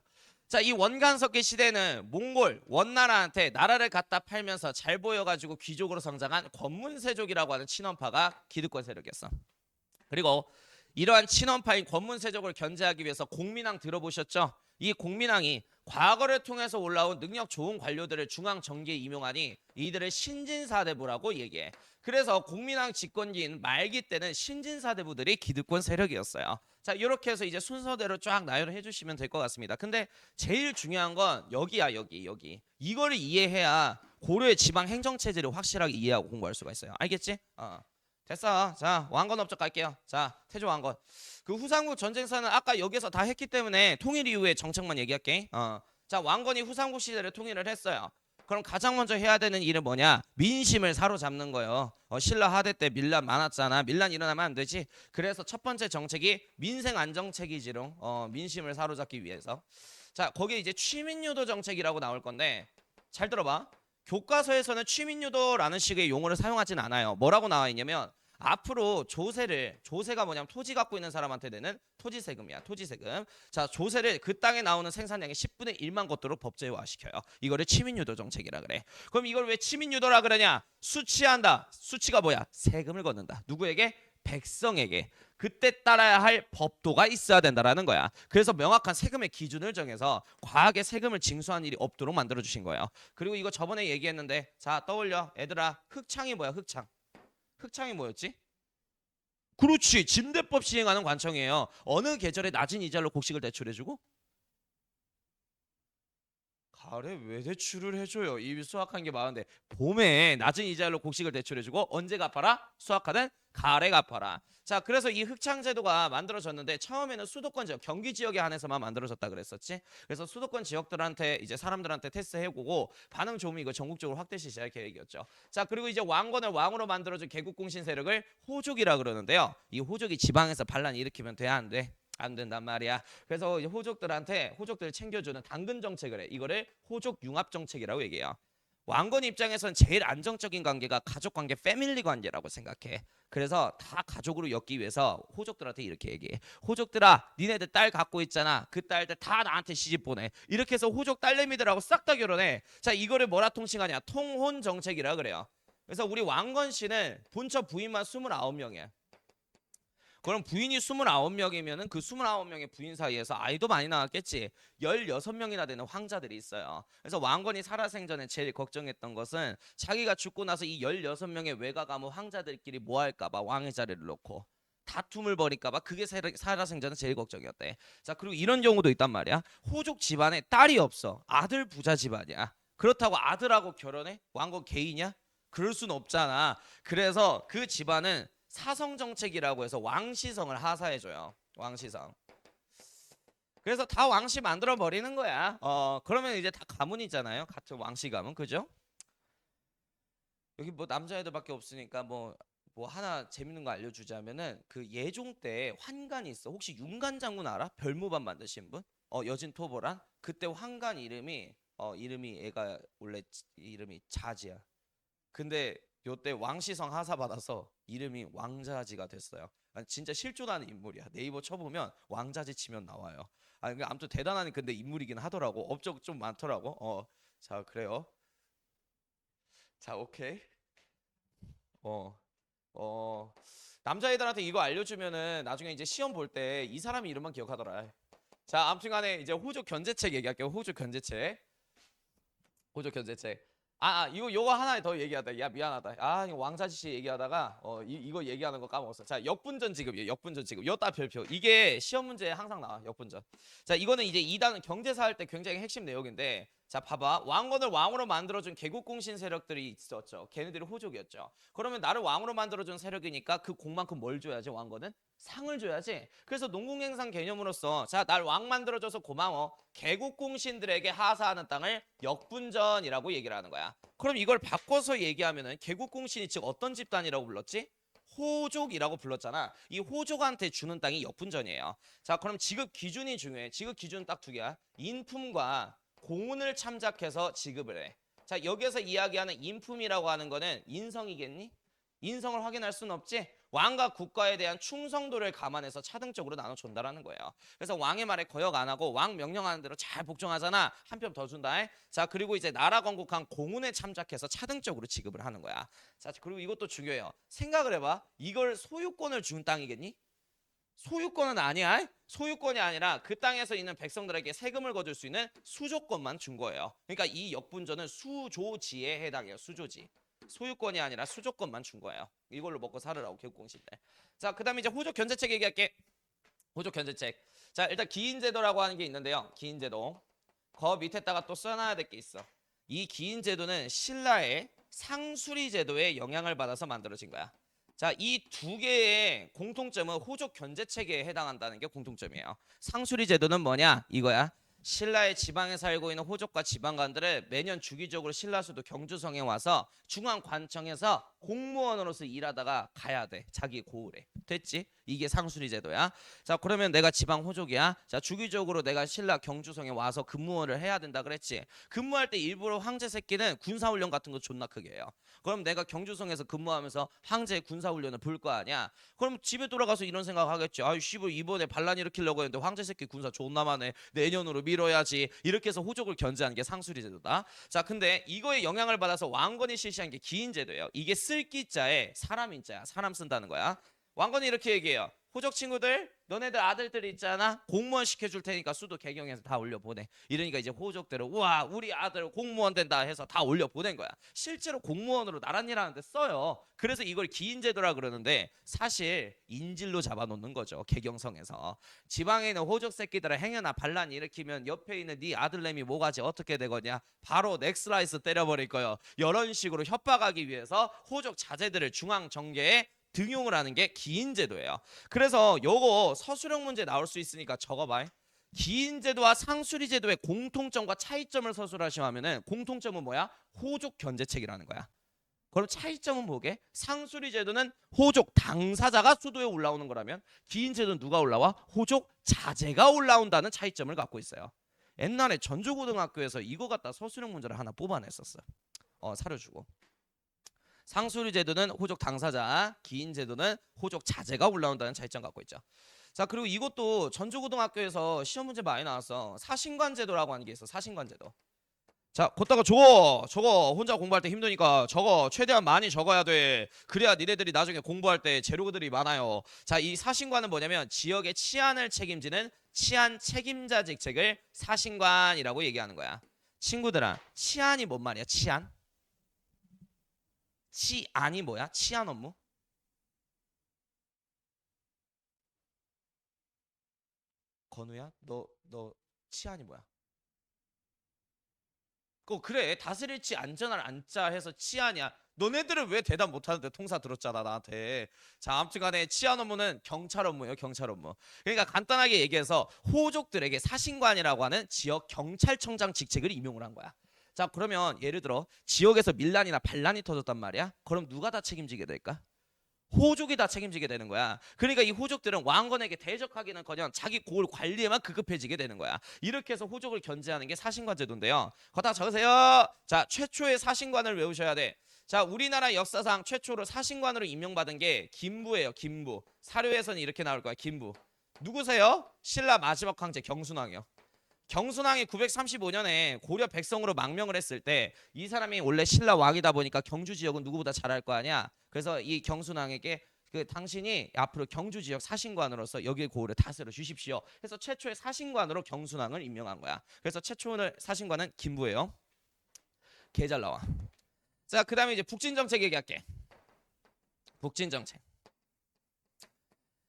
자, 이 원간석기 시대는 몽골 원나라한테 나라를 갖다 팔면서 잘 보여가지고 귀족으로 성장한 권문세족이라고 하는 친원파가 기득권 세력이었어. 그리고 이러한 친원파인 권문세족을 견제하기 위해서 공민왕 들어보셨죠? 이 공민왕이 과거를 통해서 올라온 능력 좋은 관료들을 중앙 정계에 임용하니 이들을 신진사대부라고 얘기해. 그래서 국민왕 집권기인 말기 때는 신진사대부들이 기득권 세력이었어요. 자, 이렇게 해서 이제 순서대로 쫙 나열을 해주시면 될 것 같습니다. 근데 제일 중요한 건 여기야, 여기. 이거를 이해해야 고려의 지방 행정 체제를 확실하게 이해하고 공부할 수가 있어요. 알겠지? 됐어. 자, 왕건 업적 갈게요. 자, 태조 왕건. 그 후삼국 전쟁사는 아까 여기서 다 했기 때문에 통일 이후의 정책만 얘기할게. 자, 왕건이 후삼국 시대를 통일을 했어요. 그럼 가장 먼저 해야 되는 일은 뭐냐? 민심을 사로잡는 거예요. 신라 하대 때 밀란 많았잖아. 밀란 일어나면 안 되지. 그래서 첫 번째 정책이 민생 안정책이지롱. 민심을 사로잡기 위해서. 자, 거기에 이제 취민유도 정책이라고 나올 건데 잘 들어봐. 교과서에서는 취민유도라는 식의 용어를 사용하진 않아요. 뭐라고 나와 있냐면 앞으로 조세가 뭐냐면 토지 갖고 있는 사람한테 내는 토지세금이야. 토지세금. 자, 조세를 그 땅에 나오는 생산량의 10분의 1만 걷도록 법제화시켜요. 이거를 취민유도 정책이라 그래. 그럼 이걸 왜 취민유도라 그러냐? 수치한다. 수치가 뭐야? 세금을 걷는다. 누구에게? 백성에게. 그때 따라야 할 법도가 있어야 된다라는 거야. 그래서 명확한 세금의 기준을 정해서 과하게 세금을 징수한 일이 없도록 만들어 주신 거예요. 그리고 이거 저번에 얘기했는데 자, 떠올려. 얘들아, 흑창이 뭐야? 흑창이 뭐였지? 그렇지. 짐대법 시행하는 관청이에요. 어느 계절에 낮은 이자로 곡식을 대출해주고? 가을에 왜 대출을 해줘요? 이 수확한 게 많은데 봄에 낮은 이자율로 곡식을 대출해주고 언제 갚아라? 수확하는 가을에 갚아라. 자, 그래서 이 흑창제도가 만들어졌는데 처음에는 수도권 지역, 경기 지역에 한해서만 만들어졌다 그랬었지. 그래서 수도권 지역들한테 이제 사람들한테 테스트해보고 반응 좋으면 이거 전국적으로 확대 실시할 계획이었죠. 자, 그리고 이제 왕건을 왕으로 만들어준 개국공신 세력을 호족이라 그러는데요. 이 호족이 지방에서 반란 일으키면 돼, 안 돼? 안 된단 말이야. 그래서 이제 호족들을 챙겨주는 당근 정책을 해. 이거를 호족 융합 정책이라고 얘기해요. 왕건 입장에선 제일 안정적인 관계가 가족 관계, 패밀리 관계라고 생각해. 그래서 다 가족으로 엮기 위해서 호족들한테 이렇게 얘기해. 호족들아, 니네들 딸 갖고 있잖아. 그 딸들 다 나한테 시집 보내. 이렇게 해서 호족 딸내미들하고 싹 다 결혼해. 자, 이거를 뭐라 통칭하냐? 통혼 정책이라 그래요. 그래서 우리 왕건 씨는 본처 부인만 29명이야. 그럼 부인이 29명이면은 그 29명의 부인 사이에서 아이도 많이 나왔겠지. 16명이나 되는 황자들이 있어요. 그래서 왕건이 살아생전에 제일 걱정했던 것은 자기가 죽고 나서 이 16명의 외가 가문 황자들끼리 뭐 할까봐 왕의 자리를 놓고 다툼을 벌일까봐 그게 살아생전에 제일 걱정이었대. 자, 그리고 이런 경우도 있단 말이야. 호족 집안에 딸이 없어. 아들 부자 집안이야. 그렇다고 아들하고 결혼해? 왕건 개이냐? 그럴 순 없잖아. 그래서 그 집안은 사성 정책이라고 해서 왕시성을 하사해줘요. 왕시성. 그래서 다 왕시 만들어 버리는 거야. 그러면 이제 다 가문이잖아요. 같은 왕시 가문, 그죠? 여기 뭐 남자애들밖에 없으니까 뭐 하나 재밌는 거 알려주자면은 그 예종 때 환관이 있어. 혹시 윤관 장군 알아? 별무반 만드신 분? 여진 토보란? 그때 환관 이름이 애가 원래 이름이 자지야. 근데 요때 왕시성 하사 받아서 이름이 왕자지가 됐어요. 아니, 진짜 실존하는 인물이야. 네이버 쳐보면 왕자지 치면 나와요. 아무튼 대단한 근데 인물이긴 하더라고. 업적 좀 많더라고. 자, 그래요. 자, 오케이. 어, 남자애들한테 이거 알려주면은 나중에 이제 시험 볼 때 이 사람 이름만 기억하더라. 자, 아무튼간에 이제 호족 견제책 얘기할게요. 호족 견제책. 이거 하나 더 얘기하다. 야, 미안하다. 이거 왕자지씨 얘기하다가 이거 얘기하는 거 까먹었어. 자, 역분전 지급이에요. 역분전 지급. 요따 별표. 이게 시험 문제에 항상 나와. 역분전. 자, 이거는 이제 2단 경제사 할 때 굉장히 핵심 내용인데 자, 봐봐. 왕건을 왕으로 만들어준 개국공신 세력들이 있었죠. 걔네들이 호족이었죠. 그러면 나를 왕으로 만들어준 세력이니까 그 공만큼 뭘 줘야지, 왕건은? 상을 줘야지. 그래서 농공행상 개념으로서 자, 날 왕 만들어줘서 고마워. 개국공신들에게 하사하는 땅을 역분전이라고 얘기를 하는 거야. 그럼 이걸 바꿔서 얘기하면은 개국공신이 즉 어떤 집단이라고 불렀지? 호족이라고 불렀잖아. 이 호족한테 주는 땅이 역분전이에요. 자, 그럼 지급 기준이 중요해. 지급 기준은 딱 두 개야. 인품과 공운을 참작해서 지급을 해. 자, 여기서 이야기하는 인품이라고 하는 거는 인성이겠니? 인성을 확인할 수는 없지. 왕과 국가에 대한 충성도를 감안해서 차등적으로 나눠준다라는 거예요. 그래서 왕의 말에 거역 안 하고 왕 명령하는 대로 잘 복종하잖아. 한 편 더 준다. 자, 그리고 이제 나라 건국한 공운에 참작해서 차등적으로 지급을 하는 거야. 자, 그리고 이것도 중요해요. 생각을 해봐. 이걸 소유권을 준 땅이겠니? 소유권은 아니야. 소유권이 아니라 그 땅에서 있는 백성들에게 세금을 거둘 수 있는 수조권만 준 거예요. 그러니까 이 역분조는 수조지에 해당해요. 수조지. 소유권이 아니라 수조권만 준 거예요. 이걸로 먹고 살으라고 개국공신 때. 자, 그다음에 이제 호족 견제책 얘기할게. 호족 견제책. 자, 일단 기인제도라고 하는 게 있는데요. 기인제도. 거 밑에다가 또 써놔야 될 게 있어. 이 기인제도는 신라의 상수리 제도에 영향을 받아서 만들어진 거야. 자, 이 두 개의 공통점은 호족 견제 체계에 해당한다는 게 공통점이에요. 상수리 제도는 뭐냐? 이거야. 신라의 지방에 살고 있는 호족과 지방관들을 매년 주기적으로 신라 수도 경주성에 와서 중앙관청에서 공무원으로서 일하다가 가야 돼. 자기 고을에. 됐지? 이게 상수리 제도야. 자, 그러면 내가 지방 호족이야. 자, 주기적으로 내가 신라 경주성에 와서 근무를 해야 된다 그랬지. 근무할 때 일부러 황제 새끼는 군사훈련 같은 거 존나 크게 해요. 그럼 내가 경주성에서 근무하면서 황제 군사훈련을 볼 거 아니야. 그럼 집에 돌아가서 이런 생각 하겠지. 아유 씨발 이번에 반란 일으키려고 했는데 황제 새끼 군사 존나 많네. 내년으로 미뤄야지. 이렇게 해서 호족을 견제하는 게 상수리 제도다. 자, 근데 이거에 영향을 받아서 왕건이 실시한 게 기인제도예요. 이게 쓸기자에 사람인자야. 사람 쓴다는 거야. 왕건이 이렇게 얘기해요. 호족 친구들, 너네들 아들들 있잖아. 공무원 시켜줄 테니까 수도 개경해서 다 올려보내. 이러니까 이제 호족대로 우와 우리 아들 공무원 된다 해서 다 올려보낸 거야. 실제로 공무원으로 나란 일하는데 써요. 그래서 이걸 기인제도라 그러는데 사실 인질로 잡아놓는 거죠. 개경성에서. 지방에 있는 호족 새끼들을 행여나 반란 일으키면 옆에 있는 네 아들내미 뭐가지 어떻게 되거냐. 바로 넥슬라이스 때려버릴 거예요. 이런 식으로 협박하기 위해서 호족 자제들을 중앙정계에 등용을 하는 게 기인제도예요. 그래서 요거 서술형 문제 나올 수 있으니까 적어봐. 기인제도와 상수리제도의 공통점과 차이점을 서술하시면은 공통점은 뭐야? 호족 견제책이라는 거야. 그럼 차이점은 뭐게? 상수리제도는 호족 당사자가 수도에 올라오는 거라면 기인제도는 누가 올라와? 호족 자제가 올라온다는 차이점을 갖고 있어요. 옛날에 전주고등학교에서 이거 갖다 서술형 문제를 하나 뽑아냈었어. 사려주고. 상수리 제도는 호족 당사자, 기인 제도는 호족 자제가 올라온다는 차이점 갖고 있죠. 자, 그리고 이것도 전주고등학교에서 시험 문제 많이 나왔어. 사신관 제도라고 하는 게 있어. 사신관 제도. 자, 걷다가 저거 혼자 공부할 때 힘드니까 저거 최대한 많이 적어야 돼. 그래야 니네들이 나중에 공부할 때 재료들이 많아요. 자, 이 사신관은 뭐냐면 지역의 치안을 책임지는 치안 책임자 직책을 사신관이라고 얘기하는 거야. 친구들아, 치안이 뭔 말이야? 치안? 치안이 뭐야? 치안 업무? 건우야? 너 치안이 뭐야? 그래 다스릴지 안전할 안자 해서 치안이야. 너네들은 왜 대답 못하는데 통사 들었잖아 나한테. 자, 아무튼간에 치안 업무는 경찰 업무예요. 경찰 업무. 그러니까 간단하게 얘기해서 호족들에게 사신관이라고 하는 지역 경찰청장 직책을 임용을 한 거야. 자, 그러면 예를 들어 지역에서 밀란이나 반란이 터졌단 말이야. 그럼 누가 다 책임지게 될까? 호족이 다 책임지게 되는 거야. 그러니까 이 호족들은 왕건에게 대적하기는커녕 자기 고을 관리에만 급급해지게 되는 거야. 이렇게 해서 호족을 견제하는 게 사신관 제도인데요. 거기다 적으세요. 자, 최초의 사신관을 외우셔야 돼. 자, 우리나라 역사상 최초로 사신관으로 임명받은 게 김부예요. 김부. 사료에서는 이렇게 나올 거야. 김부. 누구세요? 신라 마지막 황제 경순왕이요. 경순왕이 935년에 고려 백성으로 망명을 했을 때 이 사람이 원래 신라 왕이다 보니까 경주 지역은 누구보다 잘할 거 아니야. 그래서 이 경순왕에게 당신이 앞으로 경주 지역 사신관으로서 여기 고을을 다스려 주십시오. 그래서 최초의 사신관으로 경순왕을 임명한 거야. 그래서 최초의 사신관은 김부예요. 개 잘 나와. 자, 그다음에 이제 북진정책 얘기할게. 북진정책.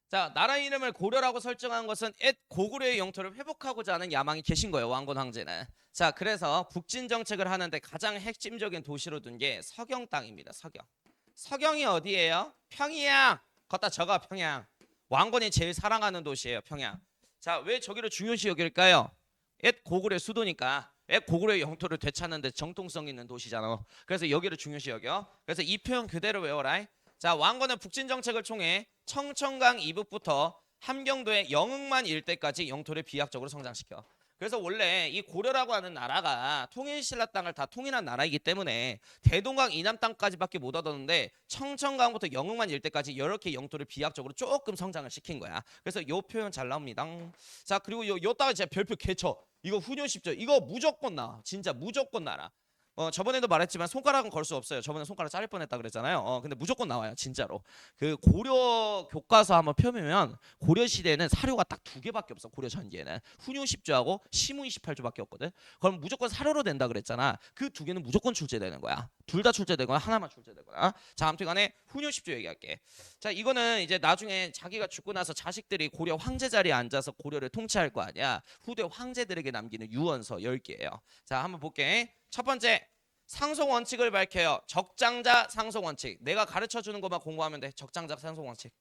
자, 나라 이름을 고려라고 설정한 것은 옛 고구려의 영토를 회복하고자 하는 야망이 계신 거예요. 왕건 황제는. 자, 그래서 북진 정책을 하는데 가장 핵심적인 도시로 둔 게 서경 땅입니다. 서경. 서경이 어디예요? 평양. 걷다 적어 평양. 왕건이 제일 사랑하는 도시예요. 평양. 자, 왜 저기를 중요시 여길까요? 옛 고구려 수도니까. 옛 고구려의 영토를 되찾는데 정통성 있는 도시잖아. 그래서 여기를 중요시 여겨. 그래서 이 표현 그대로 외워라. 자, 왕건은 북진 정책을 통해 청천강 이북부터 함경도의 영흥만 일대까지 영토를 비약적으로 성장시켜. 그래서 원래 이 고려라고 하는 나라가 통일신라 땅을 다 통일한 나라이기 때문에 대동강 이남 땅까지밖에 못 얻었는데 청천강부터 영흥만 일대까지 이렇게 영토를 비약적으로 조금 성장을 시킨 거야. 그래서 요 표현 잘 나옵니다. 자, 그리고 요따가 진짜 별표 개쳐. 이거 훈요 쉽죠. 이거 무조건 나와. 진짜 무조건 나라. 저번에도 말했지만 손가락은 걸 수 없어요. 저번에 손가락 자를 뻔했다 그랬잖아요. 근데 무조건 나와요, 진짜로. 그 고려 교과서 한번 펴보면 고려 시대에는 사료가 딱 두 개밖에 없어. 고려 전기에는 훈유 10조하고 시무 28조밖에 없거든. 그럼 무조건 사료로 된다 그랬잖아. 그 두 개는 무조건 출제되는 거야. 둘 다 출제되거나 하나만 출제되거나. 자, 아무튼간에 훈유 10조 얘기할게. 자, 이거는 이제 나중에 자기가 죽고 나서 자식들이 고려 황제 자리에 앉아서 고려를 통치할 거 아니야. 후대 황제들에게 남기는 유언서 10개예요. 자, 한번 볼게. 첫 번째, 상속 원칙을 밝혀요. 적장자 상속 원칙. 내가 가르쳐 주는 것만 공부하면 돼. 적장자 상속 원칙.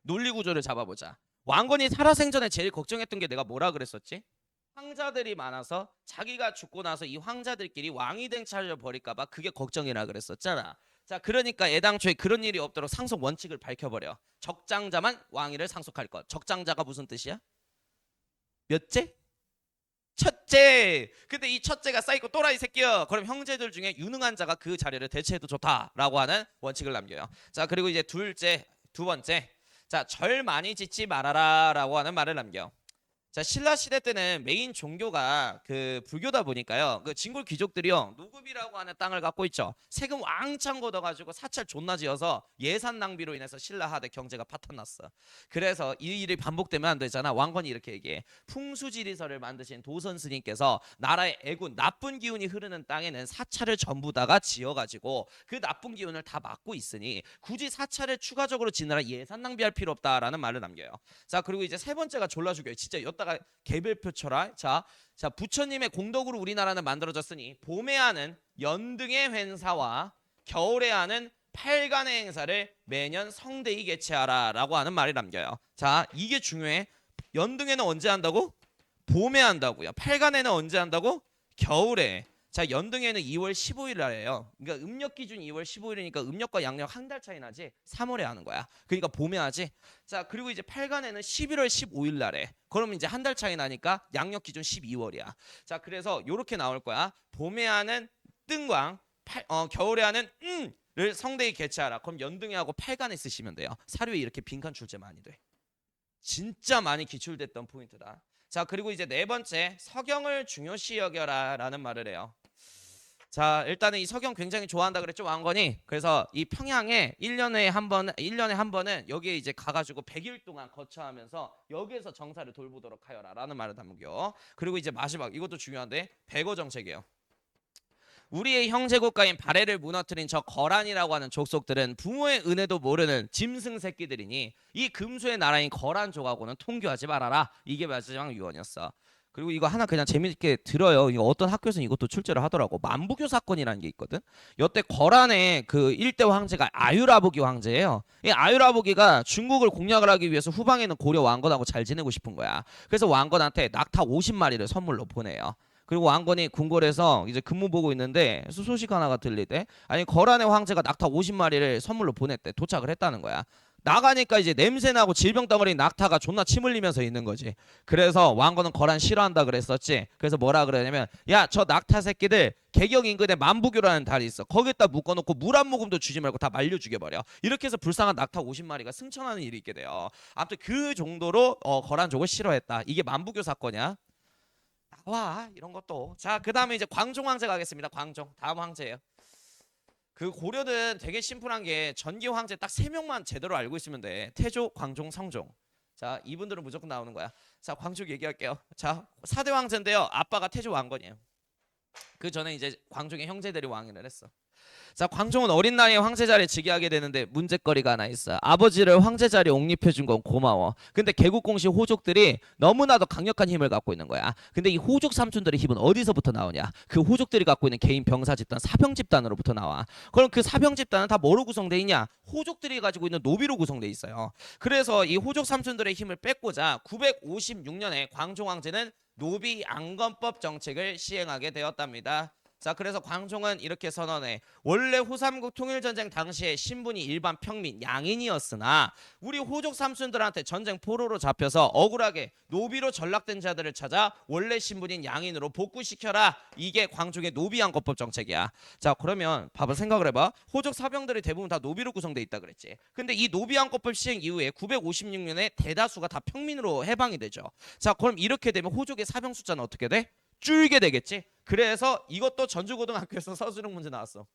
논리 구조를 잡아보자. 왕건이 살아생전에 제일 걱정했던 게 내가 뭐라 그랬었지? 황자들이 많아서 자기가 죽고 나서 이 황자들끼리 왕이 된 차를 벌일까봐 그게 걱정이라 그랬었잖아. 자, 그러니까 애당초에 그런 일이 없도록 상속 원칙을 밝혀버려. 적장자만 왕위를 상속할 것. 적장자가 무슨 뜻이야? 몇째? 첫째. 근데 이 첫째가 사이코 또라이 새끼야. 그럼 형제들 중에 유능한 자가 그 자리를 대체해도 좋다라고 하는 원칙을 남겨요. 자, 그리고 이제 두 번째. 자, 절 많이 짓지 말아라라고 하는 말을 남겨. 자, 신라 시대 때는 메인 종교가 그 불교다 보니까요. 그 진골 귀족들이요. 노급이라고 하는 땅을 갖고 있죠. 세금 왕창 걷어가지고 사찰 존나 지어서 예산 낭비로 인해서 신라 하대 경제가 파탄났어. 그래서 이 일이 반복되면 안 되잖아. 왕건이 이렇게 얘기해. 풍수지리서를 만드신 도선 스님께서 나라의 애군 나쁜 기운이 흐르는 땅에는 사찰을 전부 다가 지어가지고 그 나쁜 기운을 다 막고 있으니 굳이 사찰을 추가적으로 지느라 예산 낭비할 필요 없다라는 말을 남겨요. 자, 그리고 이제 세 번째가 졸라 죽여요. 진짜 였다가 개별표 쳐라. 자, 부처님의 공덕으로 우리나라는 만들어졌으니 봄에 하는 연등의 행사와 겨울에 하는 팔간의 행사를 매년 성대히 개최하라 라고 하는 말이 남겨요. 자, 이게 중요해. 연등에는 언제 한다고? 봄에 한다고요. 팔간에는 언제 한다고? 겨울에. 자, 연등에는 2월 15일 날이에요. 그러니까 음력 기준 2월 15일이니까 음력과 양력 한 달 차이 나지. 3월에 하는 거야. 그러니까 봄에 하지. 자, 그리고 이제 팔간에는 11월 15일 날에. 그러면 이제 한 달 차이 나니까 양력 기준 12월이야. 자, 그래서 요렇게 나올 거야. 봄에 하는 뜬광, 겨울에 하는 를 성대히 개최하라. 그럼 연등에 하고 팔간에 쓰시면 돼요. 사료에 이렇게 빈칸 출제 많이 돼. 진짜 많이 기출됐던 포인트다. 자, 그리고 이제 네 번째, 서경을 중요시 여겨라 라는 말을 해요. 자, 일단은 이 서경 굉장히 좋아한다 그랬죠, 왕건이. 그래서 이 평양에 1년에 한 번은 여기에 이제 가가지고 100일 동안 거처하면서 여기에서 정사를 돌보도록 하여라 라는 말을 담겨. 그리고 이제 마지막, 이것도 중요한데, 백어 정책이에요. 우리의 형제 국가인 발해를 무너뜨린 저 거란이라고 하는 족속들은 부모의 은혜도 모르는 짐승 새끼들이니 이 금수의 나라인 거란족하고는 통교하지 말아라. 이게 마지막 유언이었어. 그리고 이거 하나 그냥 재밌게 들어요. 이거 어떤 학교에서는 이것도 출제를 하더라고. 만부교 사건이라는 게 있거든. 여태 거란의 그 일대 황제가 아유라보기 황제예요. 이 아유라보기가 중국을 공략을 하기 위해서 후방에는 고려 왕건하고 잘 지내고 싶은 거야. 그래서 왕건한테 낙타 50마리를 선물로 보내요. 그리고 왕건이 궁궐에서 이제 근무 보고 있는데 소식 하나가 들리대. 아니, 거란의 황제가 낙타 50마리를 선물로 보냈대. 도착을 했다는 거야. 나가니까 이제 냄새나고 질병 덩어리 낙타가 존나 침 흘리면서 있는 거지. 그래서 왕건은 거란 싫어한다 그랬었지. 그래서 뭐라 그러냐면, 야, 저 낙타 새끼들 개경 인근에 만부교라는 달이 있어. 거기다 묶어놓고 물 한 모금도 주지 말고 다 말려 죽여버려. 이렇게 해서 불쌍한 낙타 50마리가 승천하는 일이 있게 돼요. 아무튼 그 정도로 거란족을 싫어했다. 이게 만부교 사건이야. 나와 이런 것도. 자, 그 다음에 이제 광종 황제 가겠습니다. 광종 다음 황제예요. 그 고려는 되게 심플한 게 전기 황제 딱 3명만 제대로 알고 있으면 돼. 태조, 광종, 성종. 자, 이분들은 무조건 나오는 거야. 자, 광종 얘기할게요. 자, 4대 황제인데요. 아빠가 태조 왕건이에요. 그 전에 이제 광종의 형제들이 왕위를 했어. 자, 광종은 어린 나이에 황제 자리에 즉위하게 되는데 문제거리가 하나 있어. 아버지를 황제 자리에 옹립해준 건 고마워. 근데 개국공시 호족들이 너무나도 강력한 힘을 갖고 있는 거야. 근데 이 호족 삼촌들의 힘은 어디서부터 나오냐? 그 호족들이 갖고 있는 개인 병사 집단, 사병 집단으로부터 나와. 그럼 그 사병 집단은 다 뭐로 구성돼 있냐? 호족들이 가지고 있는 노비로 구성돼 있어요. 그래서 이 호족 삼촌들의 힘을 뺏고자 956년에 광종 황제는 노비 안건법 정책을 시행하게 되었답니다. 자, 그래서 광종은 이렇게 선언해. 원래 호삼국 통일전쟁 당시에 신분이 일반 평민 양인이었으나 우리 호족 삼촌들한테 전쟁 포로로 잡혀서 억울하게 노비로 전락된 자들을 찾아 원래 신분인 양인으로 복구시켜라. 이게 광종의 노비안건법 정책이야. 자, 그러면 봐봐, 생각을 해봐. 호족 사병들이 대부분 다 노비로 구성돼 있다 그랬지. 근데 이 노비안건법 시행 이후에 956년에 대다수가 다 평민으로 해방이 되죠. 자, 그럼 이렇게 되면 호족의 사병 숫자는 어떻게 돼? 줄게 되겠지. 그래서 이것도 전주고등학교에서 서술형 문제 나왔어.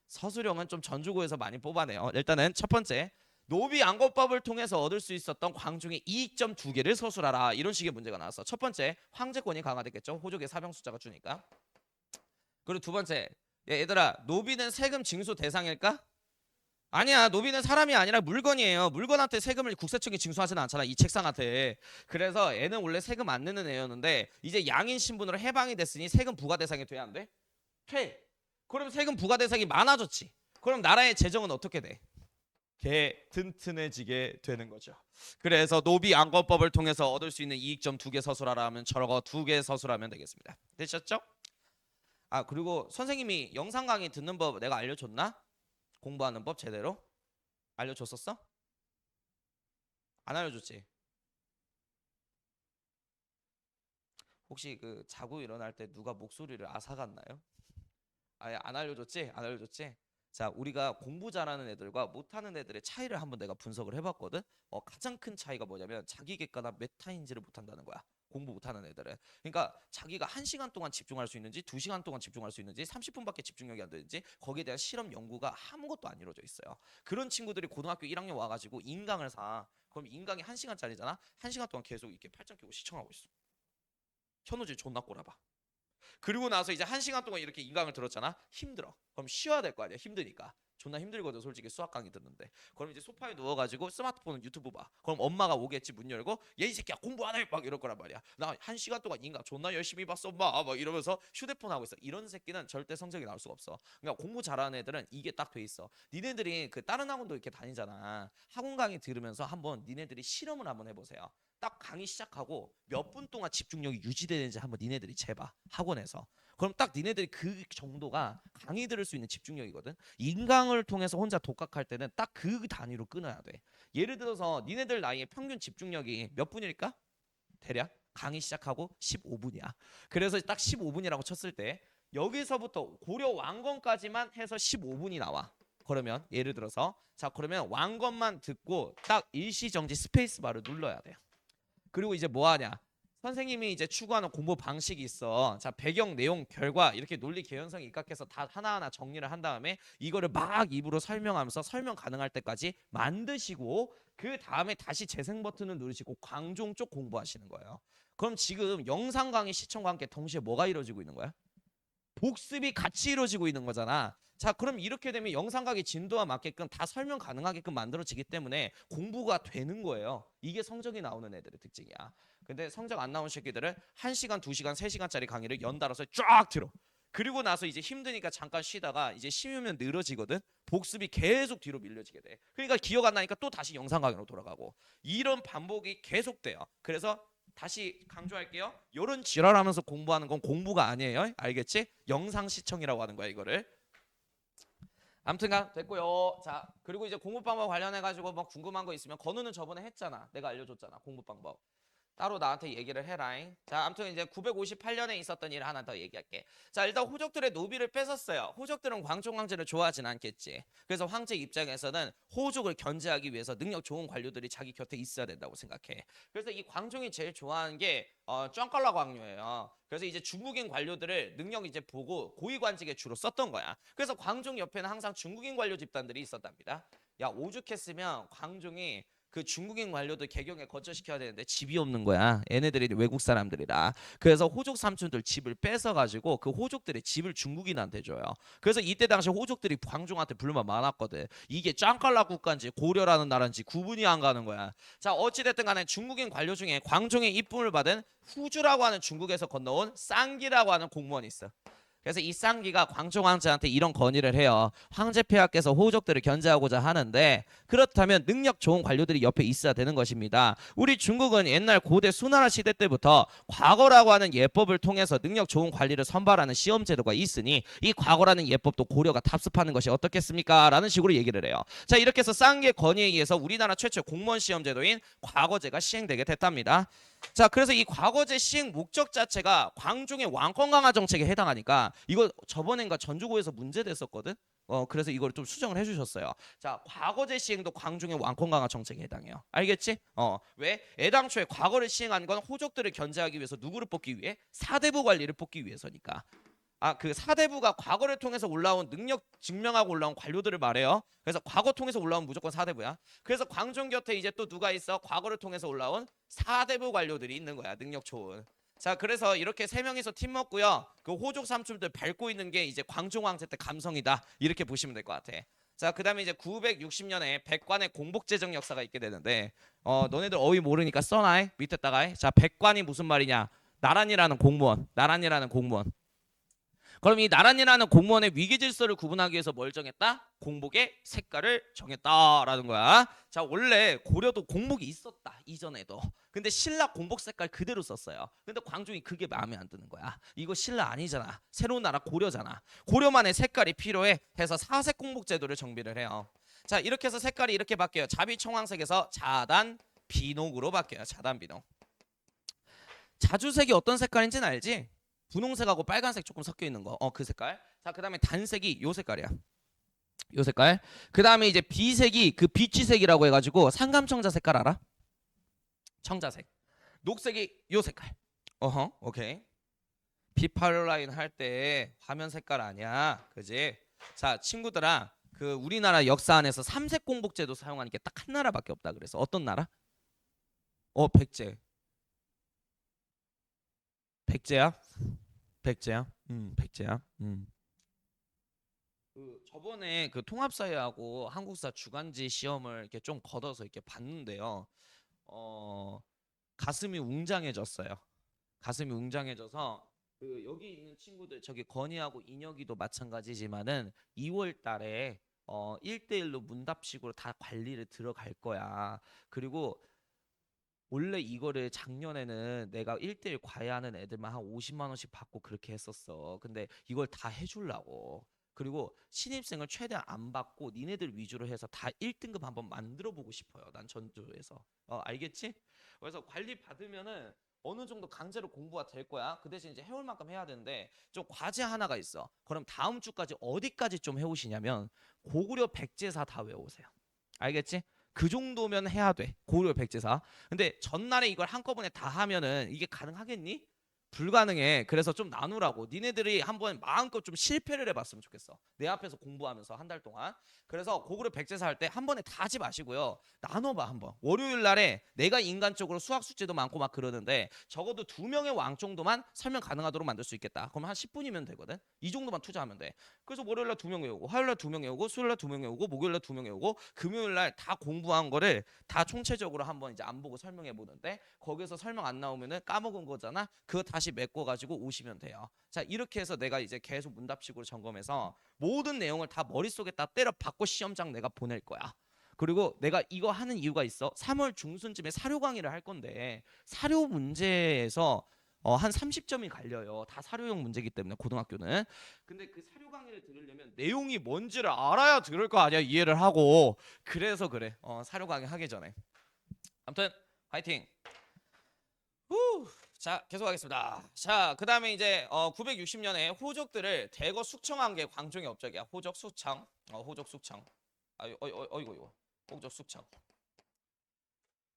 서술형은 좀 전주고에서 많이 뽑아내요. 일단은 첫 번째, 노비안건법을 통해서 얻을 수 있었던 광종의 이익점 2개를 서술하라. 이런 식의 문제가 나왔어. 첫 번째, 황제권이 강화됐겠죠. 호족의 사병 숫자가 주니까. 그리고 두 번째, 얘들아, 노비는 세금 징수 대상일까? 아니야. 노비는 사람이 아니라 물건이에요. 물건한테 세금을 국세청이 징수하지는 않잖아. 이 책상한테. 그래서 애는 원래 세금 안 내는 애였는데 이제 양인 신분으로 해방이 됐으니 세금 부과 대상이 돼야 안 돼? 돼. 그럼 세금 부과 대상이 많아졌지. 그럼 나라의 재정은 어떻게 돼? 개 튼튼해지게 되는 거죠. 그래서 노비안건법을 통해서 얻을 수 있는 이익점 2개 서술하라 하면 저거 2개 서술하면 되겠습니다. 되셨죠? 아, 그리고 선생님이 영상 강의 듣는 법 내가 알려줬나? 공부하는 법 제대로? 알려줬었어? 안 알려줬지? 혹시 그 자고 일어날 때 누가 목소리를 앗아갔나요? 아예 안 알려줬지? 안 알려줬지? 자, 우리가 공부 잘하는 애들과 못하는 애들의 차이를 한번 내가 분석을 해봤거든. 가장 큰 차이가 뭐냐면 자기 객관화 메타인지를 못한다는 거야. 공부 못하는 애들은. 그러니까 자기가 1시간 동안 집중할 수 있는지 2시간 동안 집중할 수 있는지 30분밖에 집중력이 안 되는지 거기에 대한 실험 연구가 아무것도 안 이루어져 있어요. 그런 친구들이 고등학교 1학년 와가지고 인강을 사. 그럼 인강이 1시간짜리잖아. 1시간 동안 계속 이렇게 팔짱 끼고 시청하고 있어. 현우질 존나 꼬라봐. 그리고 나서 이제 1시간 동안 이렇게 인강을 들었잖아. 힘들어. 그럼 쉬어야 될 거 아니야. 힘드니까. 존나 힘들거든 솔직히 수학 강의 듣는데. 그럼 이제 소파에 누워가지고 스마트폰 유튜브 봐. 그럼 엄마가 오겠지. 문 열고 얘 이 새끼야 공부 안 해. 막 이럴 거란 말이야. 나 1시간 동안 인강 존나 열심히 봤어 엄마. 막 이러면서 휴대폰 하고 있어. 이런 새끼는 절대 성적이 나올 수가 없어. 그러니까 공부 잘하는 애들은 이게 딱 돼 있어. 니네들이 그 다른 학원도 이렇게 다니잖아. 학원 강의 들으면서 한번 니네들이 실험을 한번 해보세요. 딱 강의 시작하고 몇 분 동안 집중력이 유지되는지 한번 니네들이 재봐. 학원에서. 그럼 딱 니네들이 그 정도가 강의 들을 수 있는 집중력이거든. 인강을 통해서 혼자 독학할 때는 딱 그 단위로 끊어야 돼. 예를 들어서 니네들 나이에 평균 집중력이 몇 분일까? 대략 강의 시작하고 15분이야. 그래서 딱 15분이라고 쳤을 때 여기서부터 고려 왕건까지만 해서 15분이 나와. 그러면 예를 들어서 자 그러면 왕건만 듣고 딱 일시정지 스페이스바를 눌러야 돼요. 그리고 이제 뭐 하냐? 선생님이 이제 추구하는 공부 방식이 있어. 자, 배경, 내용, 결과 이렇게 논리 개연성이 입각해서 다 하나하나 정리를 한 다음에 이거를 막 입으로 설명하면서 설명 가능할 때까지 만드시고 그 다음에 다시 재생 버튼을 누르시고 광종 쪽 공부하시는 거예요. 그럼 지금 영상 강의 시청과 함께 동시에 뭐가 이루어지고 있는 거야? 복습이 같이 이루어지고 있는 거잖아. 자, 그럼 이렇게 되면 영상 강의 진도와 맞게끔 다 설명 가능하게끔 만들어지기 때문에 공부가 되는 거예요. 이게 성적이 나오는 애들의 특징이야. 근데 성적 안 나온 새끼들은 1시간, 2시간, 3시간짜리 강의를 연달아서 쫙 들어. 그리고 나서 이제 힘드니까 잠깐 쉬다가 이제 쉬면 늘어지거든. 복습이 계속 뒤로 밀려지게 돼. 그러니까 기억 안 나니까 또 다시 영상 강의로 돌아가고. 이런 반복이 계속돼요. 그래서 다시 강조할게요. 이런 지랄하면서 공부하는 건 공부가 아니에요. 알겠지? 영상 시청이라고 하는 거야 이거를. 아무튼간 됐고요. 자 그리고 이제 공부 방법 관련해 가지고 뭐 궁금한 거 있으면 건우는 저번에 했잖아. 내가 알려줬잖아 공부 방법. 따로 나한테 얘기를 해라잉. 자, 아무튼 이제 958년에 있었던 일을 하나 더 얘기할게. 자, 일단 호족들의 노비를 뺏었어요. 호족들은 광종 황제를 좋아하진 않겠지. 그래서 황제 입장에서는 호족을 견제하기 위해서 능력 좋은 관료들이 자기 곁에 있어야 된다고 생각해. 그래서 이 광종이 제일 좋아하는 게 쩡깔라 광료예요. 그래서 이제 중국인 관료들을 능력 이제 보고 고위관직에 주로 썼던 거야. 그래서 광종 옆에는 항상 중국인 관료 집단들이 있었답니다. 야, 오죽했으면 광종이 그 중국인 관료들 개경에 거처시켜야 되는데 집이 없는 거야. 얘네들이 외국 사람들이라. 그래서 호족 삼촌들 집을 뺏어가지고 그 호족들의 집을 중국인한테 줘요. 그래서 이때 당시 호족들이 광종한테 불만 많았거든. 이게 짱깔라 국가인지 고려라는 나라인지 구분이 안 가는 거야. 자 어찌됐든 간에 중국인 관료 중에 광종의 이쁨을 받은 후주라고 하는 중국에서 건너온 쌍기라고 하는 공무원이 있어. 그래서 이 쌍기가 광종 황제한테 이런 건의를 해요. 황제 폐하께서 호족들을 견제하고자 하는데 그렇다면 능력 좋은 관료들이 옆에 있어야 되는 것입니다. 우리 중국은 옛날 고대 수나라 시대 때부터 과거라고 하는 예법을 통해서 능력 좋은 관리를 선발하는 시험 제도가 있으니 이 과거라는 예법도 고려가 답습하는 것이 어떻겠습니까? 라는 식으로 얘기를 해요. 자 이렇게 해서 쌍기의 건의에 의해서 우리나라 최초의 공무원 시험 제도인 과거제가 시행되게 됐답니다. 자 그래서 이 과거제 시행 목적 자체가 광종의 왕권 강화 정책에 해당하니까 이거 저번엔가 전주고에서 문제됐었거든. 그래서 이걸 좀 수정을 해주셨어요. 자 과거제 시행도 광종의 왕권 강화 정책에 해당해요. 알겠지? 왜? 애당초에 과거를 시행한 건 호족들을 견제하기 위해서 누구를 뽑기 위해? 사대부 관리를 뽑기 위해서니까. 그 사대부가 과거를 통해서 올라온 능력 증명하고 올라온 관료들을 말해요. 그래서 과거 통해서 올라온 무조건 사대부야. 그래서 광종 곁에 이제 또 누가 있어? 과거를 통해서 올라온 사대부 관료들이 있는 거야. 능력 좋은. 자, 그래서 이렇게 세 명이서 팀 먹고요. 그 호족 삼촌들 밟고 있는 게 이제 광종 왕제 때 감성이다. 이렇게 보시면 될 것 같아. 자, 그다음에 이제 960년에 백관의 공복제정 역사가 있게 되는데 너네들 어휘 모르니까 써놔. 밑에다가. 자, 백관이 무슨 말이냐? 나란이라는 공무원. 나란이라는 공무원. 그럼 이 나란이라는 공무원의 위계 질서를 구분하기 위해서 뭘 정했다? 공복의 색깔을 정했다라는 거야. 자, 원래 고려도 공복이 있었다. 이전에도. 근데 신라 공복 색깔 그대로 썼어요. 근데 광종이 그게 마음에 안 드는 거야. 이거 신라 아니잖아. 새로운 나라 고려잖아. 고려만의 색깔이 필요해 해서 사색 공복 제도를 정비를 해요. 자, 이렇게 해서 색깔이 이렇게 바뀌어요. 자비 청황색에서 자단 비녹으로 바뀌어요. 자단 비녹. 자주색이 어떤 색깔인지는 알지? 분홍색하고 빨간색 조금 섞여 있는 거. 그 색깔. 자, 그다음에 단색이 요 색깔이야. 요 색깔. 그다음에 이제 비색이 그 비취색이라고 해 가지고 상감청자 색깔 알아? 청자색. 녹색이 요 색깔. 오케이. 비팔라인 할 때 화면 색깔 아니야. 그지? 자, 친구들아. 그 우리나라 역사 안에서 삼색 공복제도 사용하는 게 딱 한 나라밖에 없다 그래서 어떤 나라? 백제. 백제야? 백제야? 백제야. 그 저번에 그 통합사회하고 한국사 주간지 시험을 이렇게 좀 걷어서 이렇게 봤는데요. 가슴이 웅장해졌어요. 가슴이 웅장해져서 그 여기 있는 친구들 저기 건희하고 인혁이도 마찬가지지만은 2월 달에 1대1로 문답식으로 다 관리를 들어갈 거야. 그리고 원래 이거를 작년에는 내가 1대1 과외하는 애들만 한 50만 원씩 받고 그렇게 했었어. 근데 이걸 다 해주려고. 그리고 신입생을 최대한 안 받고 니네들 위주로 해서 다 1등급 한번 만들어 보고 싶어요. 난 전주에서. 알겠지? 그래서 관리 받으면은 어느 정도 강제로 공부가 될 거야. 그 대신 이제 해올 만큼 해야 되는데 좀 과제 하나가 있어. 그럼 다음 주까지 어디까지 좀 해오시냐면 고구려 백제사 다 외우세요. 알겠지? 그 정도면 해야 돼. 고려 백제사. 근데 전날에 이걸 한꺼번에 다 하면은 이게 가능하겠니? 불가능해. 그래서 좀 나누라고. 니네들이 한번 마음껏 좀 실패를 해봤으면 좋겠어. 내 앞에서 공부하면서 한 달 동안. 그래서 고구려 백제사 할 때 한 번에 다 하지 마시고요. 나눠봐 한번. 월요일 날에 내가 인간적으로 수학 숙제도 많고 막 그러는데 적어도 2명의 왕 정도만 설명 가능하도록 만들 수 있겠다. 그럼 한 10분이면 되거든. 이 정도만 투자하면 돼. 그래서 월요일 날 2명 외우고 화요일 날 2명 외우고 수요일 날 2명 외우고 목요일 날 2명 외우고 금요일 날 다 공부한 거를 다 총체적으로 한번 이제 안 보고 설명해 보는데 거기서 설명 안 나오면은 까먹은 거잖아. 그거 다시 메꿔 가지고 오시면 돼요. 자, 이렇게 해서 내가 이제 계속 문답식으로 점검해서 모든 내용을 다 머릿속에다 때려 박고 시험장 내가 보낼 거야. 그리고 내가 이거 하는 이유가 있어. 3월 중순쯤에 사료 강의를 할 건데 사료 문제에서 한 30점이 갈려요. 다 사료용 문제이기 때문에 고등학교는. 근데 그 사료 강의를 들으려면 내용이 뭔지를 알아야 들을 거 아니야. 이해를 하고. 그래서 그래. 사료 강의 하기 전에. 아무튼 화이팅. 자, 계속하겠습니다. 자, 그다음에 이제 960년에 호족들을 대거 숙청한 게 광종의 업적이야. 호족 숙청. 호족 숙청. 어이구. 호족 숙청.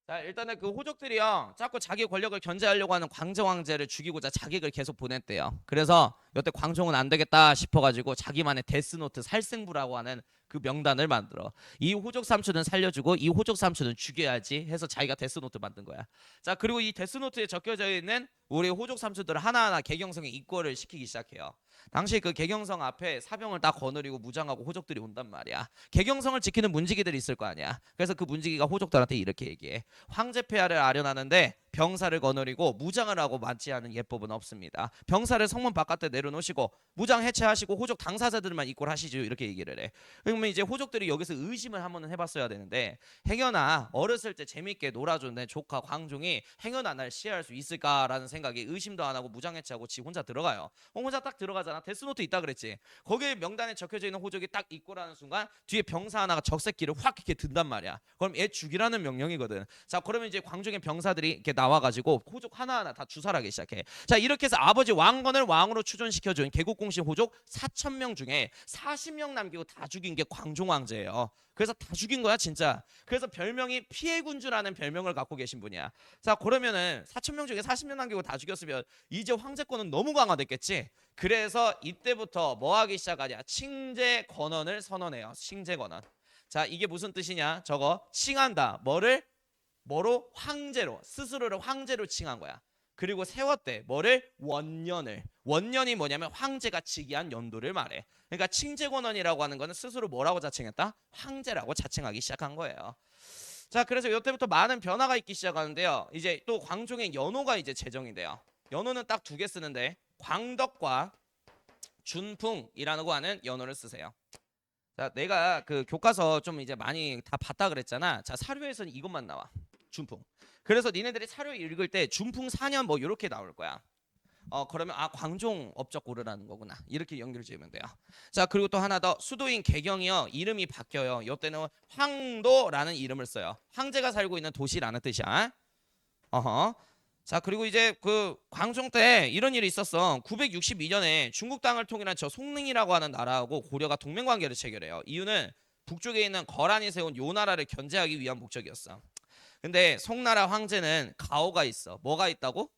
자, 일단은 그 호족들이요 자꾸 자기 권력을 견제하려고 하는 광정 황제를 죽이고자 자객을 계속 보냈대요. 그래서 여태 광종은 안 되겠다 싶어가지고 자기만의 데스노트 살생부라고 하는 그 명단을 만들어. 이 호족 삼촌은 살려주고 이 호족 삼촌은 죽여야지 해서 자기가 데스노트 만든 거야. 자, 그리고 이 데스노트에 적혀져 있는 우리 호족 삼촌들을 하나하나 개경성에 입고를 시키기 시작해요. 당시 그 개경성 앞에 사병을 다 거느리고 무장하고 호족들이 온단 말이야. 개경성을 지키는 문지기들이 있을 거 아니야. 그래서 그 문지기가 호족들한테 이렇게 얘기해. 황제 폐하를 아련하는데 병사를 거느리고 무장을 하고 맞지 않은 예법은 없습니다. 병사를 성문 바깥에 내려놓으시고 무장 해체하시고 호족 당사자들만 입고를 하시죠. 이렇게 얘기를 해. 그러면 이제 호족들이 여기서 의심을 한번 해봤어야 되는데 행여나 어렸을 때 재밌게 놀아준 내 조카 광종이 행여나 날 시해할 수 있을까라는 생각에 의심도 안 하고 무장 해체하고 지 혼자 들어가요. 혼자 딱 들어가잖아. 데스노트 있다 그랬지. 거기에 명단에 적혀져 있는 호족이 딱 입고라는 순간 뒤에 병사 하나가 적새끼를 확 이렇게 든단 말이야. 그럼 얘 죽이라는 명령이거든. 자, 그러면 이제 광종의 병사들이 이렇게 나와가지고 호족 하나하나 다 주살하기 시작해. 자, 이렇게 해서 아버지 왕건을 왕으로 추존시켜준 개국공신 호족 4,000명 중에 40명 남기고 다 죽인 게 광종 황제예요. 그래서 다 죽인 거야 진짜. 그래서 별명이 피해군주라는 별명을 갖고 계신 분이야. 자, 그러면은 4,000명 중에 40명 남기고 다 죽였으면 이제 황제권은 너무 강화됐겠지. 그래서 이때부터 뭐 하기 시작하냐? 칭제 권원을 선언해요. 칭제 권원. 자, 이게 무슨 뜻이냐? 저거 칭한다. 뭐로? 황제로. 스스로를 황제로 칭한 거야. 그리고 세웠대. 뭐를? 원년을. 원년이 뭐냐면 황제가 즉위한 연도를 말해. 그러니까 칭제권원이라고 하는 거는 스스로 뭐라고 자칭했다? 황제라고 자칭하기 시작한 거예요. 자, 그래서 이때부터 많은 변화가 있기 시작하는데요. 이제 또 광종의 연호가 이제 제정이 돼요. 연호는 딱 두 개 쓰는데 광덕과 준풍이라고 하는 연호를 쓰세요. 자, 내가 그 교과서 좀 이제 많이 다 봤다 그랬잖아. 자, 사료에서는 이것만 나와. 준풍. 그래서 니네들이 사료 읽을 때 준풍 4년 뭐 이렇게 나올 거야. 그러면 광종 업적 고르라는 거구나. 이렇게 연결 지으면 돼요. 자, 그리고 또 하나 더. 수도인 개경이요. 이름이 바뀌어요. 이때는 황도라는 이름을 써요. 황제가 살고 있는 도시라는 뜻이야. 어허. 자, 그리고 이제 그 광종 때 이런 일이 있었어. 962년에 중국 땅을 통일한 저 송능이라고 하는 나라하고 고려가 동맹 관계를 체결해요. 이유는 북쪽에 있는 거란이 세운 요 나라를 견제하기 위한 목적이었어. 근데 송나라 황제는 가오가 있어. 뭐가 있다고?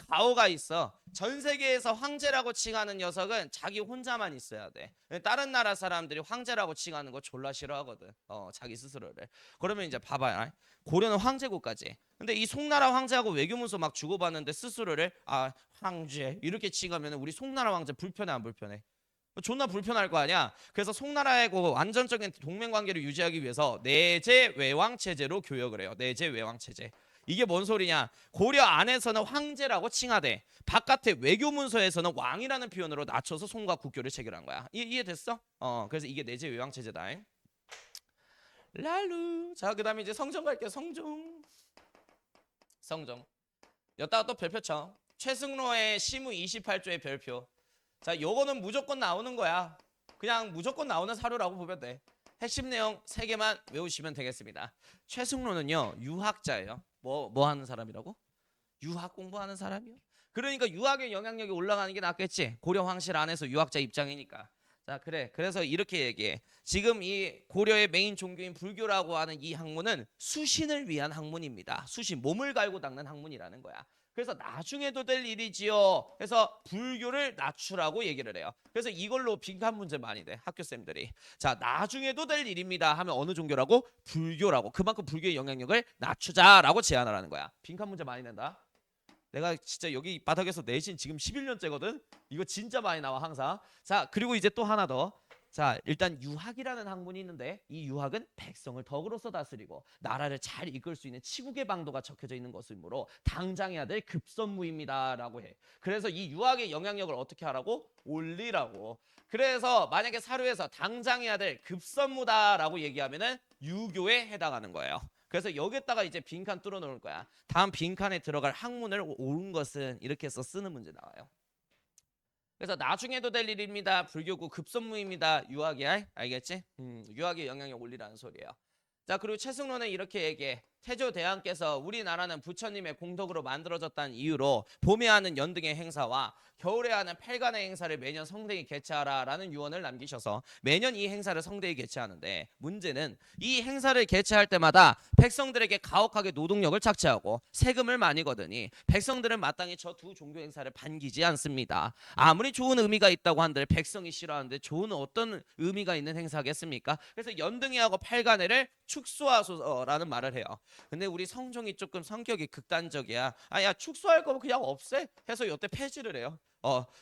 가오가 있어. 전 세계에서 황제라고 칭하는 녀석은 자기 혼자만 있어야 돼. 다른 나라 사람들이 황제라고 칭하는 거 졸라 싫어하거든. 자기 스스로를. 그러면 이제 봐봐요. 고려는 황제국까지. 근데 이 송나라 황제하고 외교문서 막 주고받는데 스스로를 황제 이렇게 칭하면 우리 송나라 황제 불편해 안 불편해? 존나 불편할 거 아니야. 그래서 송나라의 그 완전적인 동맹 관계를 유지하기 위해서 내제 외왕 체제로 교역을 해요. 내제 외왕 체제. 이게 뭔 소리냐? 고려 안에서는 황제라고 칭하되 바깥의 외교 문서에서는 왕이라는 표현으로 낮춰서 송과 국교를 체결한 거야. 이해됐어? 그래서 이게 내제 외왕 체제다. 랄루. 자, 그다음에 이제 성종 갈게요. 성종. 여기다가 또 별표 쳐. 최승로의 시무 28조의 별표. 자, 요거는 무조건 나오는 거야. 그냥 무조건 나오는 사료라고 보면 돼. 핵심 내용 3개만 외우시면 되겠습니다. 최승로는요, 유학자예요. 뭐 하는 사람이라고? 유학 공부하는 사람이요. 그러니까 유학의 영향력이 올라가는 게 낫겠지. 고려 황실 안에서 유학자 입장이니까. 자, 그래. 그래서 이렇게 얘기해. 지금 이 고려의 메인 종교인 불교라고 하는 이 학문은 수신을 위한 학문입니다. 수신, 몸을 갈고 닦는 학문이라는 거야. 그래서 나중에도 될 일이지요. 그래서 불교를 낮추라고 얘기를 해요. 그래서 이걸로 빈칸 문제 많이 돼. 학교쌤들이. 자, 나중에도 될 일입니다 하면 어느 종교라고? 불교라고. 그만큼 불교의 영향력을 낮추자라고 제안을 하는 거야. 빈칸 문제 많이 낸다. 내가 진짜 여기 바닥에서 내신 지금 11년째거든. 이거 진짜 많이 나와 항상. 자, 그리고 이제 또 하나 더. 자, 일단 유학이라는 학문이 있는데 이 유학은 백성을 덕으로서 다스리고 나라를 잘 이끌 수 있는 치국의 방도가 적혀져 있는 것이므로 당장해야 될 급선무입니다라고 해. 그래서 이 유학의 영향력을 어떻게 하라고? 올리라고. 그래서 만약에 사료에서 당장해야 될 급선무다라고 얘기하면은 유교에 해당하는 거예요. 그래서 여기에다가 이제 빈칸 뚫어 놓을 거야. 다음 빈칸에 들어갈 학문을 옳은 것은 이렇게 해서 쓰는 문제 나와요. 그래서 나중에도 될 일입니다. 불교구 급선무입니다. 유학이야. 알겠지? 유학의 영향력 올리라는 소리예요. 자, 그리고 최승로는 이렇게 얘기해. 태조대왕께서 우리나라는 부처님의 공덕으로 만들어졌다는 이유로 봄에 하는 연등의 행사와 겨울에 하는 팔간의 행사를 매년 성대히 개최하라라는 유언을 남기셔서 매년 이 행사를 성대히 개최하는데 문제는 이 행사를 개최할 때마다 백성들에게 가혹하게 노동력을 착취하고 세금을 많이 거드니 백성들은 마땅히 저 두 종교 행사를 반기지 않습니다. 아무리 좋은 의미가 있다고 한들 백성이 싫어하는데 좋은 어떤 의미가 있는 행사겠습니까? 그래서 연등회하고 팔간회를 축소하소서라는 말을 해요. 근데 우리 성종이 조금 성격이 극단적이야. 야, 축소할 거면 그냥 없애 해서 이때 폐지를 해요.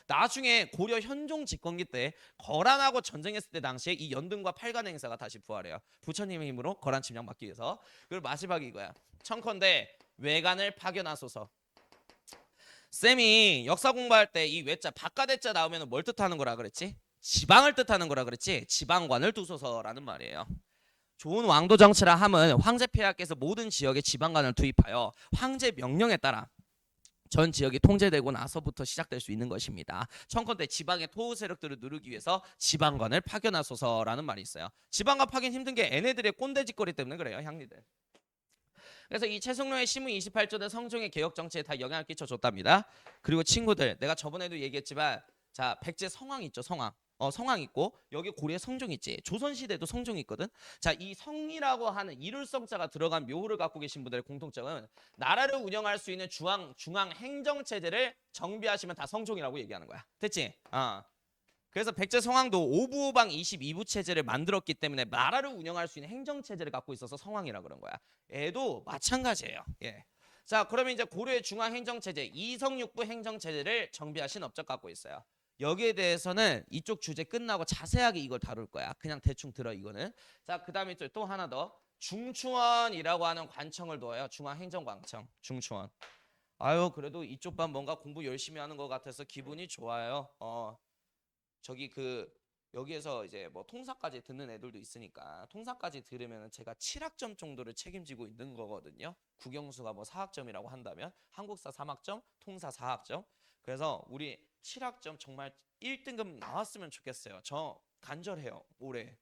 나중에 고려 현종 집권기 때 거란하고 전쟁했을 때 당시에 이 연등과 팔간 행사가 다시 부활해요. 부처님의 힘으로 거란 침략 막기 위해서. 그리고 마지막이 이거야. 청컨대 외관을 파견하소서. 쌤이 역사 공부할 때 이 외자 바깥의자 나오면 뭘 뜻하는 거라 그랬지? 지방을 뜻하는 거라 그랬지? 지방관을 두소서라는 말이에요. 좋은 왕도 정치라 함은 황제 폐하께서 모든 지역에 지방관을 투입하여 황제 명령에 따라 전 지역이 통제되고 나서부터 시작될 수 있는 것입니다. 청컨대 지방의 토우 세력들을 누르기 위해서 지방관을 파견하소서라는 말이 있어요. 지방관 파견 힘든 게 얘네들의 꼰대짓거리 때문에 그래요, 향리들. 그래서 이 최승로의 시무 28조는 성종의 개혁 정치에 다 영향을 끼쳐줬답니다. 그리고 친구들, 내가 저번에도 얘기했지만 자, 백제 성왕 있죠, 성왕. 성왕 있고 여기 고려에 성종 있지. 조선시대도 성종이 있거든. 자, 이 성이라고 하는 이룰성자가 들어간 묘호를 갖고 계신 분들의 공통점은 나라를 운영할 수 있는 중앙 행정 체제를 정비하시면 다 성종이라고 얘기하는 거야. 됐지? 그래서 백제 성왕도 5부호방 22부 체제를 만들었기 때문에 나라를 운영할 수 있는 행정 체제를 갖고 있어서 성왕이라 그런 거야. 얘도 마찬가지예요. 예. 자, 그러면 이제 고려의 중앙 행정 체제, 이성육부 행정 체제를 정비하신 업적 갖고 있어요. 여기에 대해서는 이쪽 주제 끝나고 자세하게 이걸 다룰 거야. 그냥 대충 들어 이거는. 자, 그다음에 또 하나 더. 중추원이라고 하는 관청을 둬요. 중앙행정관청. 중추원. 아유, 그래도 이쪽 반 뭔가 공부 열심히 하는 것 같아서 기분이 좋아요. 저기 여기에서 이제 뭐 통사까지 듣는 애들도 있으니까 통사까지 들으면 제가 7학점 정도를 책임지고 있는 거거든요. 국영수가 뭐 4학점이라고 한다면 한국사 3학점, 통사 4학점. 그래서 우리 7학점 정말 1등급 나왔으면 좋겠어요. 저 간절해요. 올해.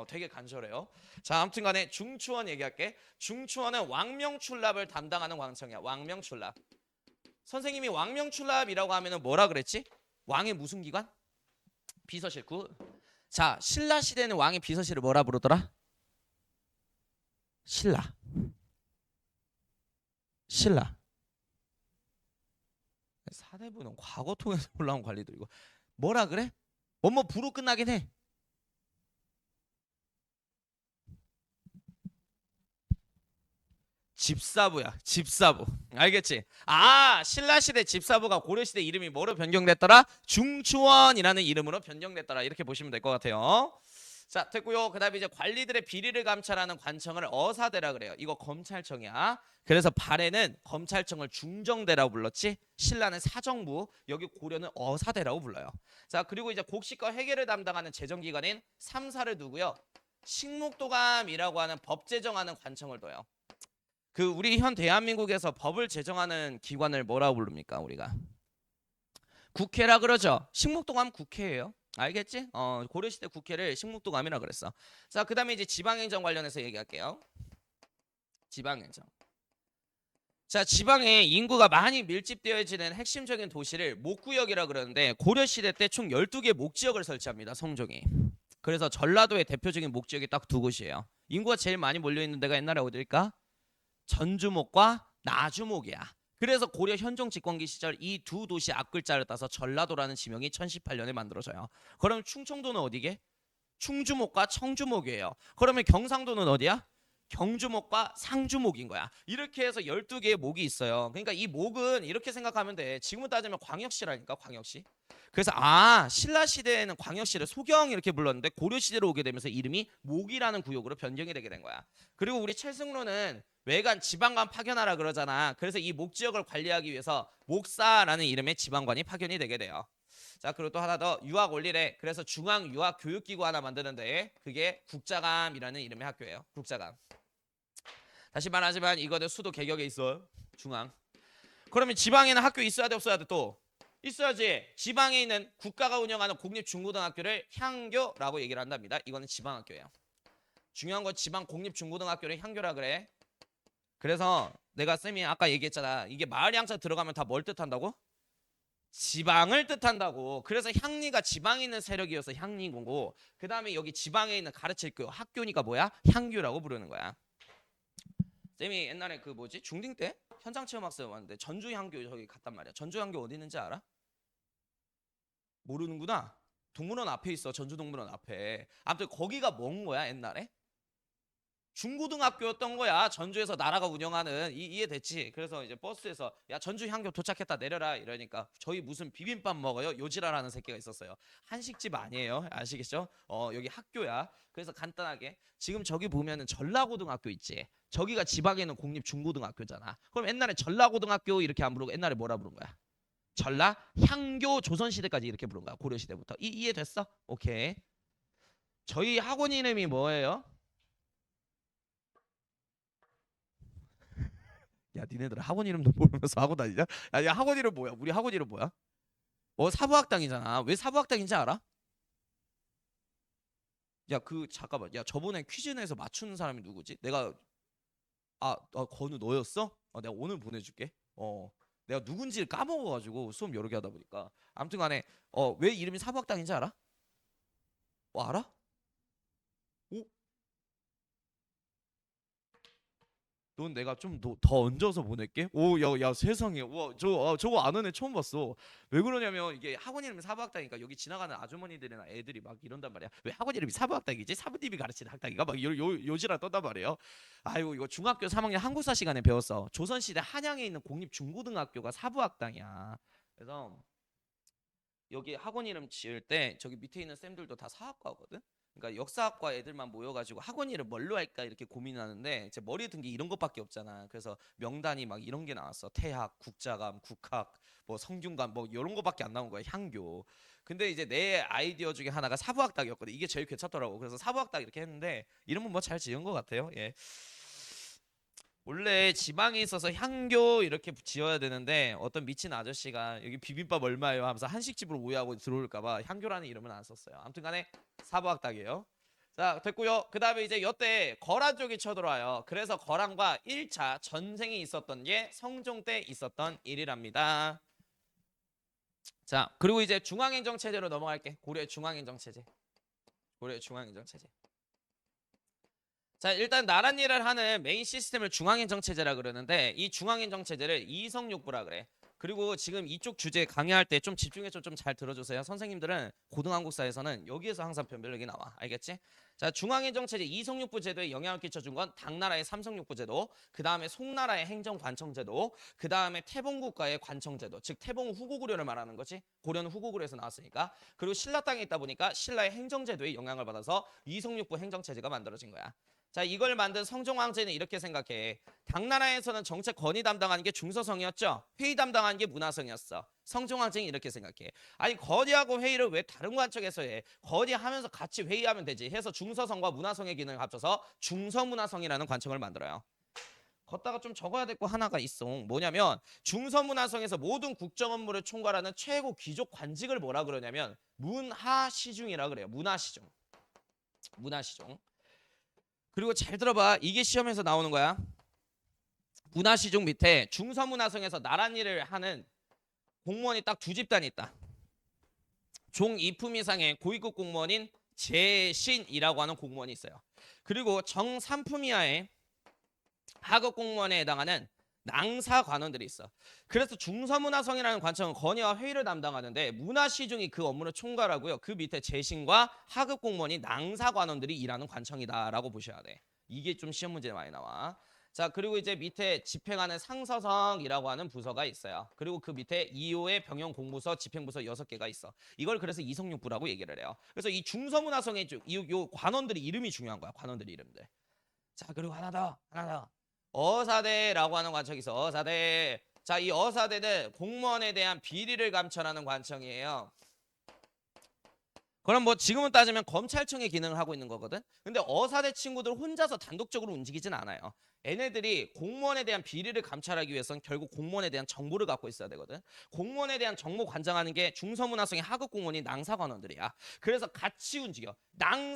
되게 간절해요. 자, 아무튼 간에 중추원 얘기할게. 중추원은 왕명출납을 담당하는 관청이야. 왕명출납. 선생님이 왕명출납이라고 하면은 뭐라 그랬지? 왕의 무슨 기관? 비서실. 굿. 자, 신라 시대는 왕의 비서실을 뭐라 부르더라? 신라. 사대부는 과거 통해서 올라온 관리들이고 뭐라 그래? 뭐뭐 부로 끝나긴 해. 집사부야. 집사부. 알겠지? 신라시대 집사부가 고려시대 이름이 뭐로 변경됐더라? 중추원이라는 이름으로 변경됐더라. 이렇게 보시면 될 것 같아요. 자, 됐고요. 그 다음에 이제 관리들의 비리를 감찰하는 관청을 어사대라 그래요. 이거 검찰청이야. 그래서 발해는 검찰청을 중정대라고 불렀지. 신라는 사정부, 여기 고려는 어사대라고 불러요. 자, 그리고 이제 곡식과 회계를 담당하는 재정기관인 삼사를 두고요. 식목도감이라고 하는 법 제정하는 관청을 둬요. 우리 현 대한민국에서 법을 제정하는 기관을 뭐라고 부릅니까? 우리가 국회라 그러죠. 식목도감 국회예요. 알겠지? 고려시대 국회를 식목도감이라 그랬어. 자, 그 다음에 이제 지방행정 관련해서 얘기할게요. 지방행정. 자, 지방에 인구가 많이 밀집되어지는 핵심적인 도시를 목구역이라 그러는데 고려시대 때 총 12개 목지역을 설치합니다. 성종이. 그래서 전라도의 대표적인 목지역이 딱 두 곳이에요. 인구가 제일 많이 몰려있는 데가 옛날에 어딜까? 전주목과 나주목이야. 그래서 고려 현종 집권기 시절 이 두 도시 앞글자를 따서 전라도라는 지명이 1018년에 만들어져요. 그럼 충청도는 어디게? 충주목과 청주목이에요. 그러면 경상도는 어디야? 경주목과 상주목인 거야. 이렇게 해서 12개의 목이 있어요. 그러니까 이 목은 이렇게 생각하면 돼. 지금 따지면 광역시라니까, 광역시. 그래서 신라 시대에는 광역시를 소경 이렇게 불렀는데 고려 시대로 오게 되면서 이름이 목이라는 구역으로 변경이 되게 된 거야. 그리고 우리 최승로는 외관 지방관 파견하라 그러잖아. 그래서 이 목 지역을 관리하기 위해서 목사라는 이름의 지방관이 파견이 되게 돼요. 자, 그리고 또 하나 더 유학 올리래. 그래서 중앙 유학 교육기구 하나 만드는데 그게 국자감이라는 이름의 학교예요. 국자감. 다시 말하지만 이거는 수도 개격에 있어요. 중앙. 그러면 지방에는 학교 있어야 돼 없어야 돼? 또 있어야지. 지방에 있는 국가가 운영하는 공립중고등학교를 향교라고 얘기를 한답니다. 이거는 지방학교예요. 중요한 건 지방 공립중고등학교를 향교라 그래. 그래서 내가 쌤이 아까 얘기했잖아. 이게 마을 양자 들어가면 다 뭘 뜻한다고? 지방을 뜻한다고. 그래서 향리가 지방에 있는 세력이어서 향리고, 그 다음에 여기 지방에 있는 가르칠 교 학교니까 뭐야? 향교라고 부르는 거야. 쌤이 옛날에 중딩 때 현장 체험 학습 왔는데 전주 향교 저기 갔단 말이야. 전주 향교 어디 있는지 알아? 모르는구나. 동물원 앞에 있어. 전주 동물원 앞에. 아무튼 거기가 뭔 거야 옛날에? 중고등학교였던 거야. 전주에서 나라가 운영하는. 이해됐지? 그래서 이제 버스에서 야 전주 향교 도착했다 내려라 이러니까 저희 무슨 비빔밥 먹어요? 요지라라는 새끼가 있었어요. 한식집 아니에요. 아시겠죠? 여기 학교야. 그래서 간단하게 지금 저기 보면은 전라고등학교 있지? 저기가 지방에 있는 공립 중고등학교잖아. 그럼 옛날에 전라고등학교 이렇게 안 부르고 옛날에 뭐라 부른 거야? 전라 향교 조선시대까지 이렇게 부른 거야. 고려시대부터. 이해됐어? 오케이. 저희 학원 이름이 뭐예요? 야, 니네들 학원 이름도 모르면서 학원 다니냐? 야, 학원 이름 뭐야? 우리 학원 이름 뭐야? 사부학당이잖아. 왜 사부학당인지 알아? 야, 잠깐만. 야, 저번에 퀴즈 내서 맞추는 사람이 누구지? 내가 건우 너였어? 내가 오늘 보내줄게. 내가 누군지를 까먹어가지고 수업 여러 개 하다 보니까. 아무튼간에 왜 이름이 사부학당인지 알아? 알아? 오? 넌 내가 좀 더 얹어서 보낼게. 오, 야, 세상에. 와, 저거 아는 애 처음 봤어. 왜 그러냐면 이게 학원 이름이 사부학당이니까 여기 지나가는 아주머니들이나 애들이 막 이런단 말이야. 왜 학원 이름이 사부학당이지? 사부님이 가르치는 학당이가 막 요지라 떴단 말이에요. 아이고, 이거 중학교 3학년 한국사 시간에 배웠어. 조선시대 한양에 있는 공립중고등학교가 사부학당이야. 그래서 여기 학원 이름 지을 때 저기 밑에 있는 쌤들도 다 사학과거든. 그러니까 역사학과 애들만 모여가지고 학원 이름 뭘로 할까 이렇게 고민하는데 제 머리에 든 게 이런 것밖에 없잖아. 그래서 명단이 막 이런 게 나왔어. 태학, 국자감, 국학, 뭐 성균관 뭐 이런 거밖에 안 나온 거야. 향교. 근데 이제 내 아이디어 중에 하나가 사부학당이었거든. 이게 제일 괜찮더라고. 그래서 사부학당 이렇게 했는데 이름은 뭐 잘 지은 것 같아요. 예. 원래 지방에 있어서 향교 이렇게 지어야 되는데 어떤 미친 아저씨가 여기 비빔밥 얼마예요 하면서 한식집으로 오해하고 들어올까봐 향교라는 이름은 안 썼어요. 아무튼간에 사부학당이에요. 자, 됐고요. 그 다음에 이제 여태 거란 쪽이 쳐들어와요. 그래서 거란과 1차 전쟁이 있었던 게 성종 때 있었던 일이랍니다. 자, 그리고 이제 중앙행정체제로 넘어갈게. 고려의 중앙행정체제. 고려의 중앙행정체제. 자, 일단 나랏일을 하는 메인 시스템을 중앙행정체제라 그러는데 이 중앙행정체제를 이성육부라 그래. 그리고 지금 이쪽 주제 강의할 때 좀 집중해서 좀 잘 들어주세요. 선생님들은 고등한국사에서는 여기에서 항상 변별력이 나와. 알겠지? 자, 중앙행정체제 이성육부 제도에 영향을 끼쳐준 건 당나라의 삼성육부 제도, 그 다음에 송나라의 행정관청제도, 그 다음에 태봉국가의 관청제도, 즉 태봉 후고구려를 말하는 거지. 고려는 후고구려에서 나왔으니까. 그리고 신라 땅에 있다 보니까 신라의 행정제도에 영향을 받아서 이성육부 행정체제가 만들어진 거야. 자, 이걸 만든 성종 황제는 이렇게 생각해. 당나라에서는 정책 건의 담당하는 게 중서성이었죠. 회의 담당하는 게 문화성이었어. 성종 황제는 이렇게 생각해. 아니, 건의하고 회의를 왜 다른 관청에서 해? 건의하면서 같이 회의하면 되지. 해서 중서성과 문화성의 기능을 합쳐서 중서문화성이라는 관청을 만들어요. 걷다가 좀 적어야 될 거 하나가 있어. 뭐냐면 중서문화성에서 모든 국정 업무를 총괄하는 최고 귀족 관직을 뭐라 그러냐면 문하시중이라 그래요. 문하시중. 문하시중. 그리고 잘 들어봐. 이게 시험에서 나오는 거야. 문화시중 밑에 중서문화성에서 나랏일을 하는 공무원이 딱 두 집단이 있다. 종 2품 이상의 고위급 공무원인 제신이라고 하는 공무원이 있어요. 그리고 정 3품 이하의 하급 공무원에 해당하는 낭사관원들이 있어. 그래서 중서문화성이라는 관청은 건의와 회의를 담당하는데 문화시중이 그 업무를 총괄하고요. 그 밑에 재신과 하급 공무원이 낭사관원들이 일하는 관청이다라고 보셔야 돼. 이게 좀 시험 문제에 많이 나와. 자, 그리고 이제 밑에 집행하는 상서성이라고 하는 부서가 있어요. 그리고 그 밑에 2호의 병영 공부서, 집행부서 6개가 있어. 이걸 그래서 이성육부라고 얘기를 해요. 그래서 이 중서문화성의 요 관원들이 이름이 중요한 거야. 관원들이 이름들. 자, 그리고 하나 더. 어사대라고 하는 관청이 있어. 어사대. 자, 이 어사대는 공무원에 대한 비리를 감찰하는 관청이에요. 그럼 뭐 지금은 따지면 검찰청의 기능을 하고 있는 거거든. 근데 어사대 친구들 혼자서 단독적으로 움직이진 않아요. 얘네들이 공무원에 대한 비리를 감찰하기 위해서는 결국 공무원에 대한 정보를 갖고 있어야 되거든. 공무원에 대한 정보 관장하는 게 중서문화성의 하급 공무원이 낭사관원들이야. 그래서 같이 움직여.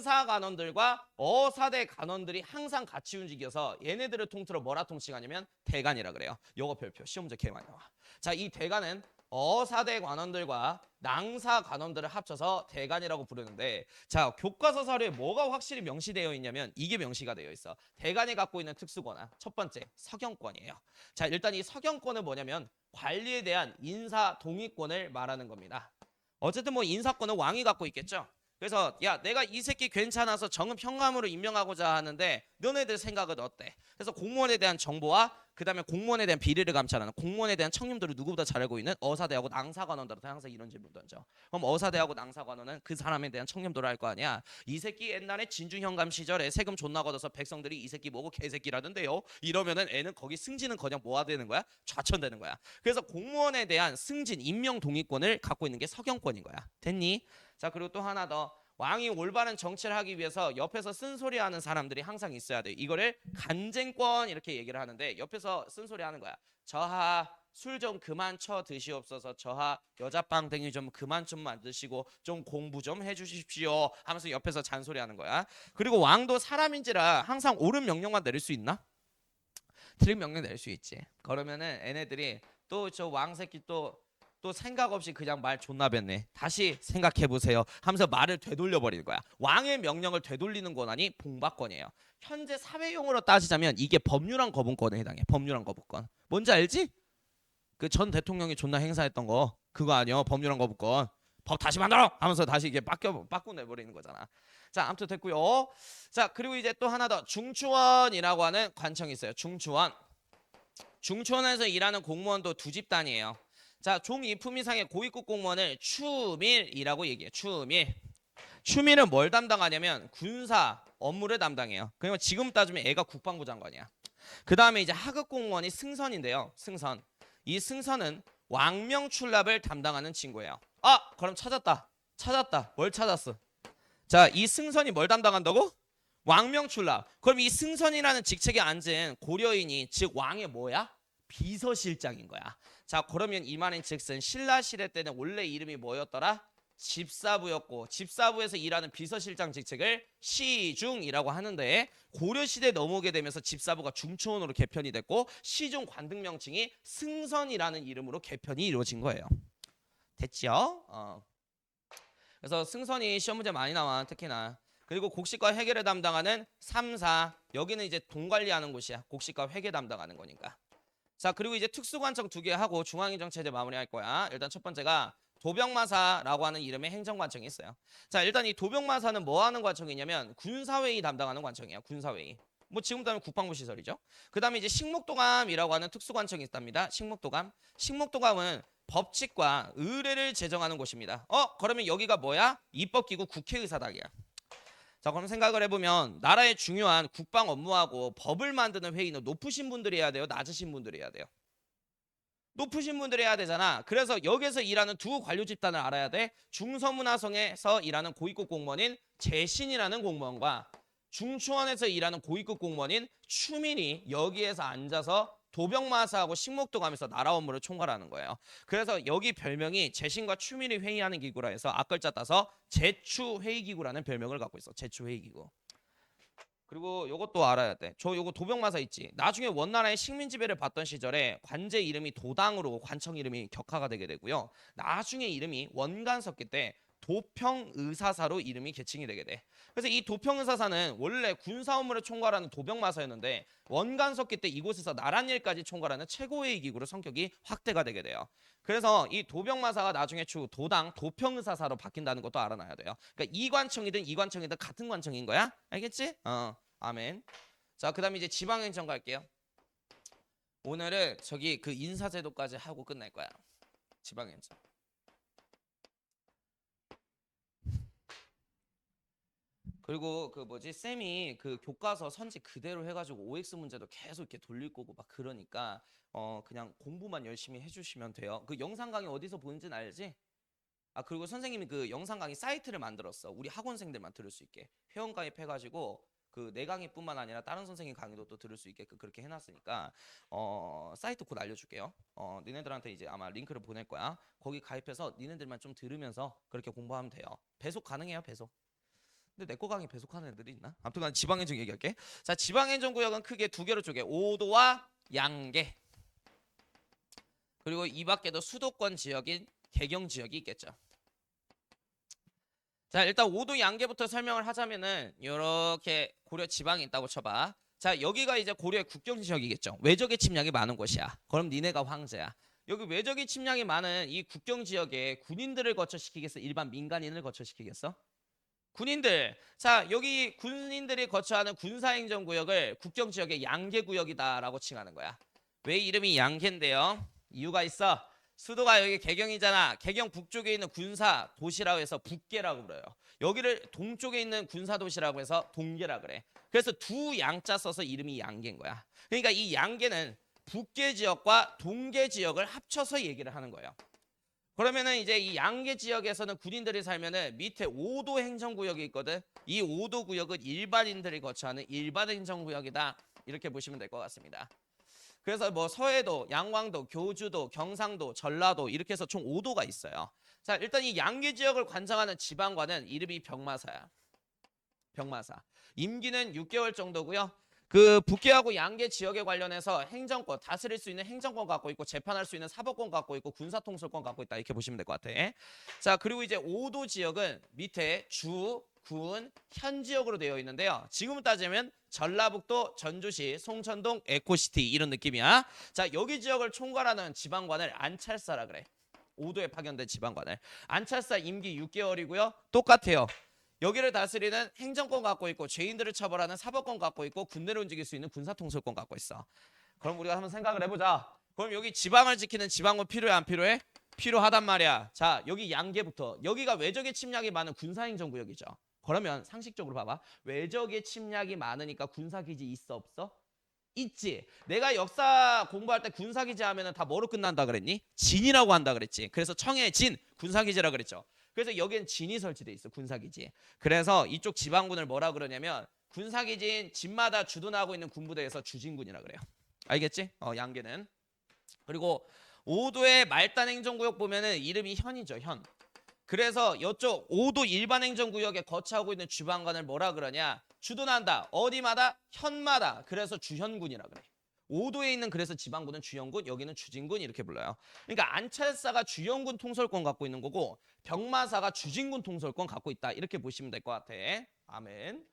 낭사관원들과 어사대 관원들이 항상 같이 움직여서 얘네들을 통틀어 뭐라 통칭하냐면 대관이라 그래요. 요거 별표 시험 문제 개 많이 나와. 자, 이 대관은 어사대 관원들과 낭사 관원들을 합쳐서 대관이라고 부르는데, 자, 교과서 사료에 뭐가 확실히 명시되어 있냐면 이게 명시가 되어 있어. 대관이 갖고 있는 특수권한 첫 번째 서경권이에요. 자, 일단 이 서경권은 뭐냐면 관리에 대한 인사 동의권을 말하는 겁니다. 어쨌든 뭐 인사권은 왕이 갖고 있겠죠. 그래서 야, 내가 이 새끼 괜찮아서 정읍 현감으로 임명하고자 하는데 너네들 생각은 어때? 그래서 공무원에 대한 정보와 그 다음에 공무원에 대한 비리를 감찰하는 공무원에 대한 청렴도를 누구보다 잘 알고 있는 어사대하고 낭사관원들한테 항상 이런 질문 던져. 그럼 어사대하고 낭사관원은 그 사람에 대한 청렴도를 알 거 아니야. 이 새끼 옛날에 진주현감 시절에 세금 존나 걷어서 백성들이 이 새끼 뭐고 개새끼라던데요. 이러면은 애는 거기 승진은 뭐가 되는 거야? 좌천되는 거야. 그래서 공무원에 대한 승진 임명 동의권을 갖고 있는 게 서경권인 거야. 됐니? 자, 그리고 또 하나 더. 왕이 올바른 정치를 하기 위해서 옆에서 쓴소리하는 사람들이 항상 있어야 돼. 이거를 간쟁권 이렇게 얘기를 하는데 옆에서 쓴소리하는 거야. 저하 술 좀 그만 쳐 드시옵소서. 저하 여자빵댕이 좀 그만 좀 만드시고 좀 공부 좀 해주십시오 하면서 옆에서 잔소리하는 거야. 그리고 왕도 사람인지라 항상 옳은 명령만 내릴 수 있나? 틀린 명령 내릴 수 있지. 그러면은 얘네들이 또 저 왕새끼 또 또 생각 없이 그냥 말 존나 뱉네. 다시 생각해보세요 하면서 말을 되돌려 버리는 거야. 왕의 명령을 되돌리는 권한이 봉박권이에요. 현재 사회용어로 따지자면 이게 법률안 거부권에 해당해. 법률안 거부권. 뭔지 알지? 그 전 대통령이 존나 행사했던 거 그거 아니요. 법률안 거부권. 법 다시 만들어 하면서 다시 이게 바꿔내버리는 거잖아. 자, 아무튼 됐고요. 자, 그리고 이제 또 하나 더 중추원이라고 하는 관청이 있어요. 중추원. 중추원에서 일하는 공무원도 두 집단이에요. 자, 종 2품 이상의 고위급 공무원을 추밀이라고 얘기해요. 추밀. 추밀은 뭘 담당하냐면 군사 업무를 담당해요. 그러면 지금 따지면 애가 국방부 장관이야. 그 다음에 이제 하급 공무원이 승선인데요. 승선. 이 승선은 왕명 출납을 담당하는 친구예요. 아, 그럼 찾았다. 뭘 찾았어? 자, 이 승선이 뭘 담당한다고? 왕명 출납. 그럼 이 승선이라는 직책에 앉은 고려인이 즉 왕의 뭐야? 비서실장인 거야. 자, 그러면 이 말인 즉슨 신라 시대 때는 원래 이름이 뭐였더라? 집사부였고 집사부에서 일하는 비서실장 직책을 시중이라고 하는데 고려시대에 넘어오게 되면서 집사부가 중추원으로 개편이 됐고 시중 관등 명칭이 승선이라는 이름으로 개편이 이루어진 거예요. 됐죠? 그래서 승선이 시험 문제 많이 나와 특히나. 그리고 곡식과 회계를 담당하는 3사 여기는 이제 돈 관리하는 곳이야. 곡식과 회계 담당하는 거니까. 자, 그리고 이제 특수관청 2개 하고 중앙행정체제 마무리할 거야. 일단 첫 번째가 도병마사라고 하는 이름의 행정관청이 있어요. 자, 일단 이 도병마사는 뭐 하는 관청이냐면 군사회의 담당하는 관청이에요. 군사회의. 뭐 지금 따면 국방부 시설이죠. 그 다음에 이제 식목도감이라고 하는 특수관청이 있답니다. 식목도감. 식목도감은 법칙과 의례를 제정하는 곳입니다. 그러면 여기가 뭐야? 입법기구 국회의사당이야. 자, 그럼 생각을 해보면 나라의 중요한 국방 업무하고 법을 만드는 회의는 높으신 분들이 해야 돼요? 낮으신 분들이 해야 돼요? 높으신 분들이 해야 되잖아. 그래서 여기서 일하는 두 관료 집단을 알아야 돼. 중서문화성에서 일하는 고위급 공무원인 재신이라는 공무원과 중추원에서 일하는 고위급 공무원인 추민이 여기에서 앉아서 도병마사하고 식목도감에서 나라 업무를 총괄하는 거예요. 그래서 여기 별명이 재신과 추민이 회의하는 기구라 해서 앞글자 따서 재추회의기구라는 별명을 갖고 있어. 재추회의기구. 그리고 요것도 알아야 돼. 저 요거 도병마사 있지. 나중에 원나라의 식민 지배를 받던 시절에 관제 이름이 도당으로 관청 이름이 격화가 되게 되고요. 나중에 이름이 원간섭기 때 도평의사사로 이름이 개칭이 되게 돼. 그래서 이 도평의사사는 원래 군사 업무를 총괄하는 도병마사였는데 원간섭기 때 이곳에서 나랏일까지 총괄하는 최고의 기구로 성격이 확대가 되게 돼요. 그래서 이 도병마사가 나중에 추후 도당 도평의사사로 바뀐다는 것도 알아놔야 돼요. 그러니까 이 관청이든 이 관청이든 같은 관청인 거야. 알겠지? 아멘. 자, 그다음에 이제 지방행정 갈게요. 오늘은 저기 그 인사제도까지 하고 끝날 거야. 지방행정. 그리고 그 뭐지 쌤이 그 교과서 선지 그대로 해가지고 OX 문제도 계속 이렇게 돌릴 거고 막 그러니까 그냥 공부만 열심히 해주시면 돼요. 그 영상 강의 어디서 보는지는 알지? 아, 그리고 선생님이 그 영상 강의 사이트를 만들었어. 우리 학원생들만 들을 수 있게 회원 가입해가지고 그 내 강의뿐만 아니라 다른 선생님 강의도 또 들을 수 있게끔 그렇게 해놨으니까 사이트 곧 알려줄게요. 니네들한테 이제 아마 링크를 보낼 거야. 거기 가입해서 니네들만 좀 들으면서 그렇게 공부하면 돼요. 배속 가능해요, 배속. 근데 내 거 강의 배속하는 애들이 있나? 아무튼 난 지방행정 얘기할게. 자, 지방행정구역은 크게 두 개로 쪼개. 오도와 양계. 그리고 이 밖에도 수도권 지역인 개경 지역이 있겠죠. 자, 일단 오도 양계부터 설명을 하자면은 이렇게 고려 지방이 있다고 쳐봐. 자, 여기가 이제 고려의 국경 지역이겠죠. 외적의 침략이 많은 곳이야. 그럼 니네가 황제야. 여기 외적의 침략이 많은 이 국경 지역에 군인들을 거쳐시키겠어? 일반 민간인을 거쳐시키겠어? 군인들. 자, 여기 군인들이 거처하는 군사행정구역을 국경지역의 양계구역이다라고 칭하는 거야. 왜 이름이 양계인데요? 이유가 있어. 수도가 여기 개경이잖아. 개경 북쪽에 있는 군사 도시라고 해서 북계라고 그래요. 여기를 동쪽에 있는 군사 도시라고 해서 동계라 그래. 그래서 두 양자 써서 이름이 양계인 거야. 그러니까 이 양계는 북계 지역과 동계 지역을 합쳐서 얘기를 하는 거예요. 그러면은 이제 이 양계 지역에서는 군인들이 살면은 밑에 5도 행정구역이 있거든. 이 5도 구역은 일반인들이 거처하는 일반 행정구역이다. 이렇게 보시면 될 것 같습니다. 그래서 뭐 서해도, 양왕도, 교주도, 경상도, 전라도 이렇게 해서 총 5도가 있어요. 자, 일단 이 양계 지역을 관장하는 지방관은 이름이 병마사야. 병마사. 임기는 6개월 정도고요. 그 북계하고 양계 지역에 관련해서 행정권, 다스릴 수 있는 행정권 갖고 있고 재판할 수 있는 사법권 갖고 있고 군사통솔권 갖고 있다. 이렇게 보시면 될 것 같아. 자, 그리고 이제 5도 지역은 밑에 주, 군, 현 지역으로 되어 있는데요. 지금 따지면 전라북도, 전주시, 송천동, 에코시티 이런 느낌이야. 자, 여기 지역을 총괄하는 지방관을 안찰사라 그래. 5도에 파견된 지방관을. 안찰사 임기 6개월이고요. 똑같아요. 여기를 다스리는 행정권 갖고 있고 죄인들을 처벌하는 사법권 갖고 있고 군대를 움직일 수 있는 군사통솔권 갖고 있어. 그럼 우리가 한번 생각을 해보자. 그럼 여기 지방을 지키는 지방군 필요해 안 필요해? 필요하단 말이야. 자, 여기 양계부터. 여기가 외적의 침략이 많은 군사행정구역이죠. 그러면 상식적으로 봐봐. 외적의 침략이 많으니까 군사기지 있어 없어? 있지. 내가 역사 공부할 때 군사기지 하면은 다 뭐로 끝난다 그랬니? 진이라고 한다 그랬지. 그래서 청해 진 군사기지라 그랬죠. 그래서 여기엔 진이 설치돼 있어. 군사기지. 그래서 이쪽 지방군을 뭐라 그러냐면 군사기지인 진마다 주둔하고 있는 군부대에서 주진군이라 그래요. 알겠지? 양계는. 그리고 5도의 말단 행정구역 보면은 이름이 현이죠. 현. 그래서 이쪽 5도 일반 행정구역에 거처하고 있는 지방관을 뭐라 그러냐? 주둔한다. 어디마다? 현마다. 그래서 주현군이라 그래. 5도에 있는 그래서 지방군은 주현군, 여기는 주진군 이렇게 불러요. 그러니까 안찰사가 주현군 통솔권 갖고 있는 거고 병마사가 주진군 통솔권 갖고 있다. 이렇게 보시면 될 것 같아. 아멘.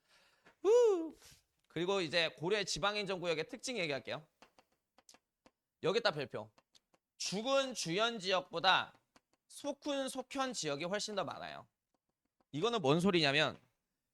그리고 이제 고려 지방행정구역의 특징 얘기할게요. 여기다 별표. 주군 주현 지역보다 속군 속현 지역이 훨씬 더 많아요. 이거는 뭔 소리냐면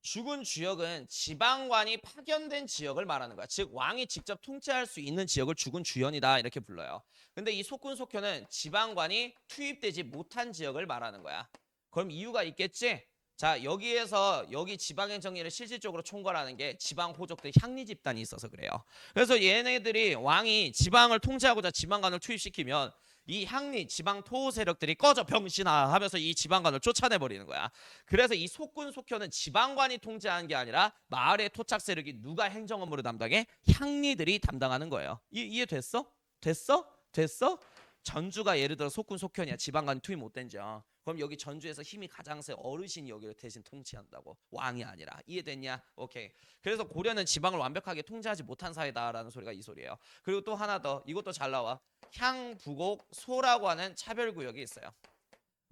주군 주역은 지방관이 파견된 지역을 말하는 거야. 즉 왕이 직접 통치할 수 있는 지역을 주군 주현이다 이렇게 불러요. 근데 이 속군 속현은 지방관이 투입되지 못한 지역을 말하는 거야. 그럼 이유가 있겠지? 자, 여기에서 여기 지방행정리를 실질적으로 총괄하는 게 지방 호족들 향리 집단이 있어서 그래요. 그래서 얘네들이 왕이 지방을 통제하고자 지방관을 투입시키면 이 향리 지방 토호 세력들이 꺼져 병신아 하면서 이 지방관을 쫓아내버리는 거야. 그래서 이 속군 속현은 지방관이 통제하는 게 아니라 마을의 토착 세력이 누가 행정 업무를 담당해? 향리들이 담당하는 거예요. 이해됐어? 됐어? 전주가 예를 들어 속군 속현이야. 지방관이 투입 못된 지역. 그럼 여기 전주에서 힘이 가장 세 어르신이 여기를 대신 통치한다고. 왕이 아니라. 이해됐냐? 오케이. 그래서 고려는 지방을 완벽하게 통제하지 못한 사회다라는 소리가 이 소리예요. 그리고 또 하나 더. 이것도 잘 나와. 향, 부곡, 소라고 하는 차별구역이 있어요.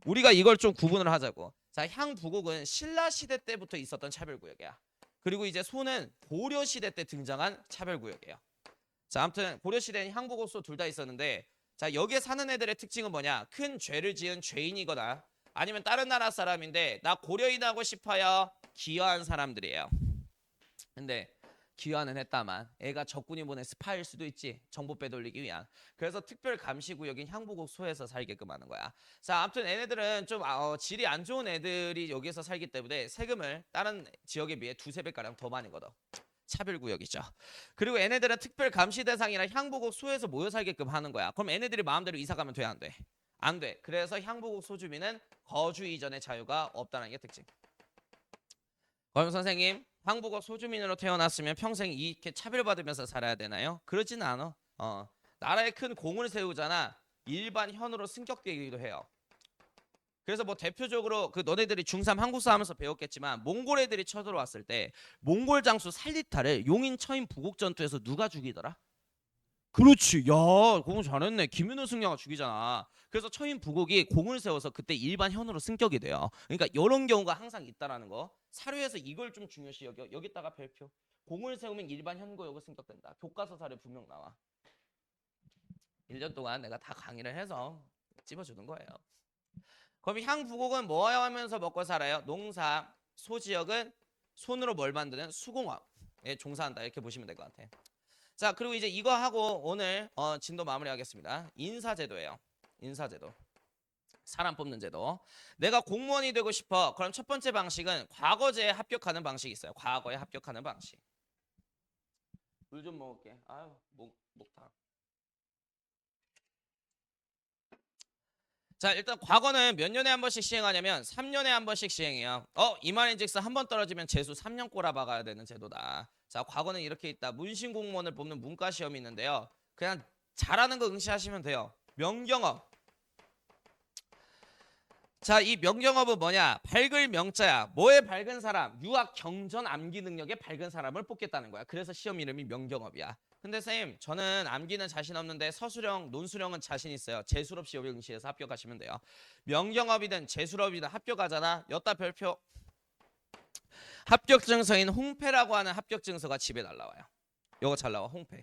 우리가 이걸 좀 구분을 하자고. 자, 향, 부곡은 신라 시대 때부터 있었던 차별구역이야. 그리고 이제 소는 고려 시대 때 등장한 차별구역이에요. 자, 아무튼 고려 시대는 향, 부곡, 소 둘 다 있었는데 자, 여기에 사는 애들의 특징은 뭐냐? 큰 죄를 지은 죄인이거나 아니면 다른 나라 사람인데 나 고려인하고 싶어요. 기여한 사람들이에요. 근데 기여는 했다만 애가 적군이 보낸 스파일 수도 있지. 정보 빼돌리기 위한. 그래서 특별 감시구역인 향부곡 소에서 살게끔 하는 거야. 자, 아무튼 얘네들은 좀 질이 안 좋은 애들이 여기서 살기 때문에 세금을 다른 지역에 비해 2~3배가량 더 많이 걷어. 차별구역이죠. 그리고 얘네들은 특별 감시 대상이라 향부곡 소에서 모여 살게끔 하는 거야. 그럼 얘네들이 마음대로 이사 가면 돼, 안 돼? 안 돼. 그래서 향부곡 소주민은 거주 이전의 자유가 없다는 게 특징. 그럼 선생님, 향부곡 소주민으로 태어났으면 평생 이렇게 차별받으면서 살아야 되나요? 그러진 않아. 나라에 큰 공을 세우잖아. 일반 현으로 승격되기도 해요. 그래서 뭐 대표적으로 그 너네들이 중3 한국사 하면서 배웠겠지만 몽골 애들이 쳐들어왔을 때 몽골 장수 살리타를 용인 처인 부곡 전투에서 누가 죽이더라? 그렇지. 야, 공을 잘했네. 김윤호 승려가 죽이잖아. 그래서 처인 부곡이 공을 세워서 그때 일반 현으로 승격이 돼요. 그러니까 이런 경우가 항상 있다라는 거. 사료에서 이걸 좀 중요시 여겨. 여기다가 별표. 공을 세우면 일반 현구역으로 승격된다. 교과서 사료 분명 나와. 1년 동안 내가 다 강의를 해서 찝어주는 거예요. 그럼 향 부곡은 뭐 하면서 먹고 살아요? 농사. 소지역은 손으로 뭘 만드는 수공업에 종사한다. 이렇게 보시면 될 것 같아요. 자, 그리고 이제 이거 하고 오늘 진도 마무리하겠습니다. 인사제도예요. 인사제도. 사람 뽑는 제도. 내가 공무원이 되고 싶어. 그럼 첫 번째 방식은 과거제에 합격하는 방식이 있어요. 과거에 합격하는 방식. 물 좀 먹을게. 아유, 목타. 자, 일단 과거는 몇 년에 한 번씩 시행하냐면 3년에 한 번씩 시행해요. 이만인즉슨 한 번 떨어지면 재수 3년 꼬라박아야 되는 제도다. 자, 과거는 이렇게 있다. 문신 공무원을 뽑는 문과 시험이 있는데요. 그냥 잘하는 거 응시하시면 돼요. 명경업. 자, 이 명경업은 뭐냐? 밝을 명자야. 뭐의 밝은 사람? 유학, 경전, 암기 능력의 밝은 사람을 뽑겠다는 거야. 그래서 시험 이름이 명경업이야. 근데 쌤, 저는 암기는 자신 없는데 서술형, 논술형은 자신 있어요. 재수업 시험 응시에서 합격하시면 돼요. 명경업이든 재수업이든 합격하잖아. 여따 별표. 합격증서인 홍패라고 하는 합격증서가 집에 날라와요. 요거 잘 나와, 홍패.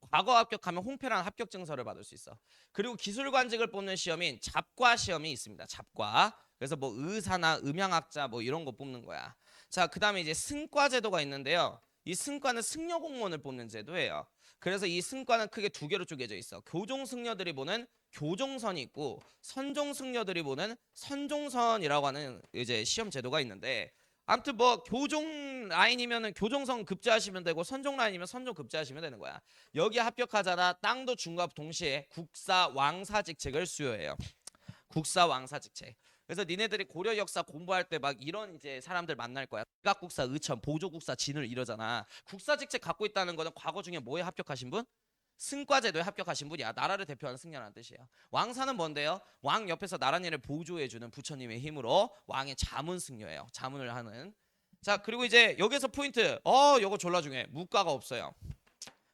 과거 합격하면 홍패라는 합격증서를 받을 수 있어. 그리고 기술관직을 뽑는 시험인 잡과 시험이 있습니다. 잡과. 그래서 뭐 의사나 음향학자 뭐 이런 거 뽑는 거야. 자, 그다음에 이제 승과 제도가 있는데요. 이 승과는 승려 공무원을 뽑는 제도예요. 그래서 이 승과는 크게 두 개로 쪼개져 있어. 교종 승려들이 보는 교종선이 있고 선종 승려들이 보는 선종선이라고 하는 이제 시험 제도가 있는데, 아무튼 뭐 교종 라인이면은 교종선 급제하시면 되고 선종 라인이면 선종 급제하시면 되는 거야. 여기 합격하잖아. 땅도 중과 동시에 국사 왕사 직책을 수여해요. 국사 왕사 직책. 그래서 니네들이 고려 역사 공부할 때 막 이런 이제 사람들 만날 거야. 각국사 의천, 보조국사 진을 이러잖아. 국사 직책 갖고 있다는 거는 과거 중에 뭐에 합격하신 분? 승과제도에 합격하신 분이야. 나라를 대표하는 승려라는 뜻이야. 왕사는 뭔데요? 왕 옆에서 나라일을 보조해주는 부처님의 힘으로 왕의 자문 승려예요. 자문을 하는. 자, 그리고 이제 여기서 포인트. 요거 졸라 중요해. 무과가 없어요.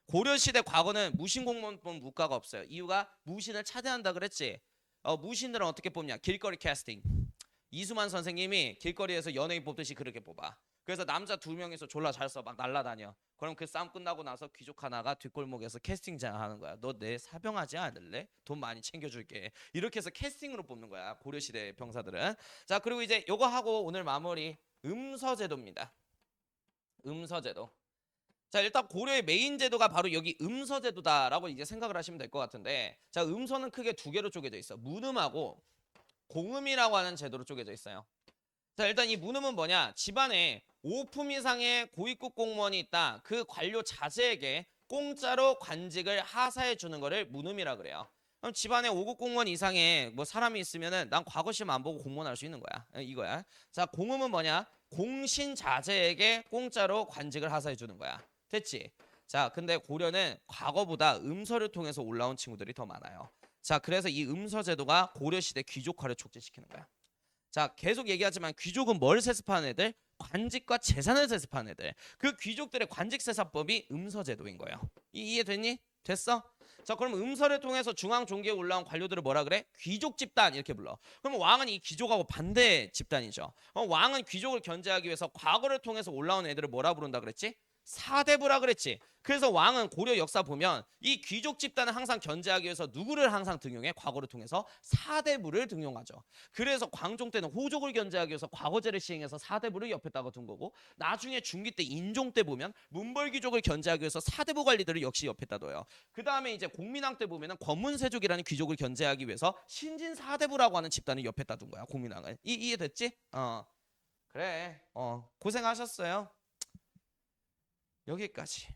고려시대 과거는 무신공무원 무과가 없어요. 이유가 무신을 차대한다 그랬지. 무신들은 어떻게 뽑냐? 길거리 캐스팅. 이수만 선생님이 길거리에서 연예인 뽑듯이 그렇게 뽑아. 그래서 남자 2명이서 졸라 잘 써 막 날라다녀. 그럼 그 싸움 끝나고 나서 귀족 하나가 뒷골목에서 캐스팅장 하는 거야. 너 내 사병하지 않을래? 돈 많이 챙겨줄게. 이렇게 해서 캐스팅으로 뽑는 거야. 고려시대 병사들은. 자, 그리고 이제 요거 하고 오늘 마무리 음서제도입니다. 음서제도. 자, 일단 고려의 메인 제도가 바로 여기 음서제도다라고 이제 생각을 하시면 될 것 같은데, 자, 음서는 크게 두 개로 쪼개져 있어. 문음하고 공음이라고 하는 제도로 쪼개져 있어요. 자, 일단 이 문음은 뭐냐? 집안에 5품 이상의 고위급 공무원이 있다. 그 관료 자제에게 공짜로 관직을 하사해 주는 거를 문음이라 그래요. 그럼 집안에 5급 공무원 이상의 뭐 사람이 있으면은 난 과거 시험 안 보고 공무원 할 수 있는 거야. 이거야. 자, 공음은 뭐냐? 공신 자제에게 공짜로 관직을 하사해 주는 거야. 됐지? 자, 근데 고려는 과거보다 음서를 통해서 올라온 친구들이 더 많아요. 자, 그래서 이 음서 제도가 고려시대 귀족화를 촉진시키는 거야. 자, 계속 얘기하지만 귀족은 뭘 세습하는 애들? 관직과 재산을 세습하는 애들. 그 귀족들의 관직 세사법이 음서 제도인 거예요. 이해됐니? 됐어? 자, 그럼 음서를 통해서 중앙 종기에 올라온 관료들을 뭐라 그래? 귀족 집단 이렇게 불러. 그럼 왕은 이 귀족하고 반대 집단이죠. 왕은 귀족을 견제하기 위해서 과거를 통해서 올라온 애들을 뭐라 부른다 그랬지? 사대부라 그랬지. 그래서 왕은 고려 역사 보면 이 귀족 집단을 항상 견제하기 위해서 누구를 항상 등용해? 과거를 통해서 사대부를 등용하죠. 그래서 광종 때는 호족을 견제하기 위해서 과거제를 시행해서 사대부를 옆에다가 둔 거고, 나중에 중기 때 인종 때 보면 문벌귀족을 견제하기 위해서 사대부 관리들을 역시 옆에다 둬요. 그 다음에 이제 공민왕 때 보면은 권문세족이라는 귀족을 견제하기 위해서 신진사대부라고 하는 집단을 옆에다 둔 거야. 공민왕을. 이해됐지? 그래. 고생하셨어요. 여기까지.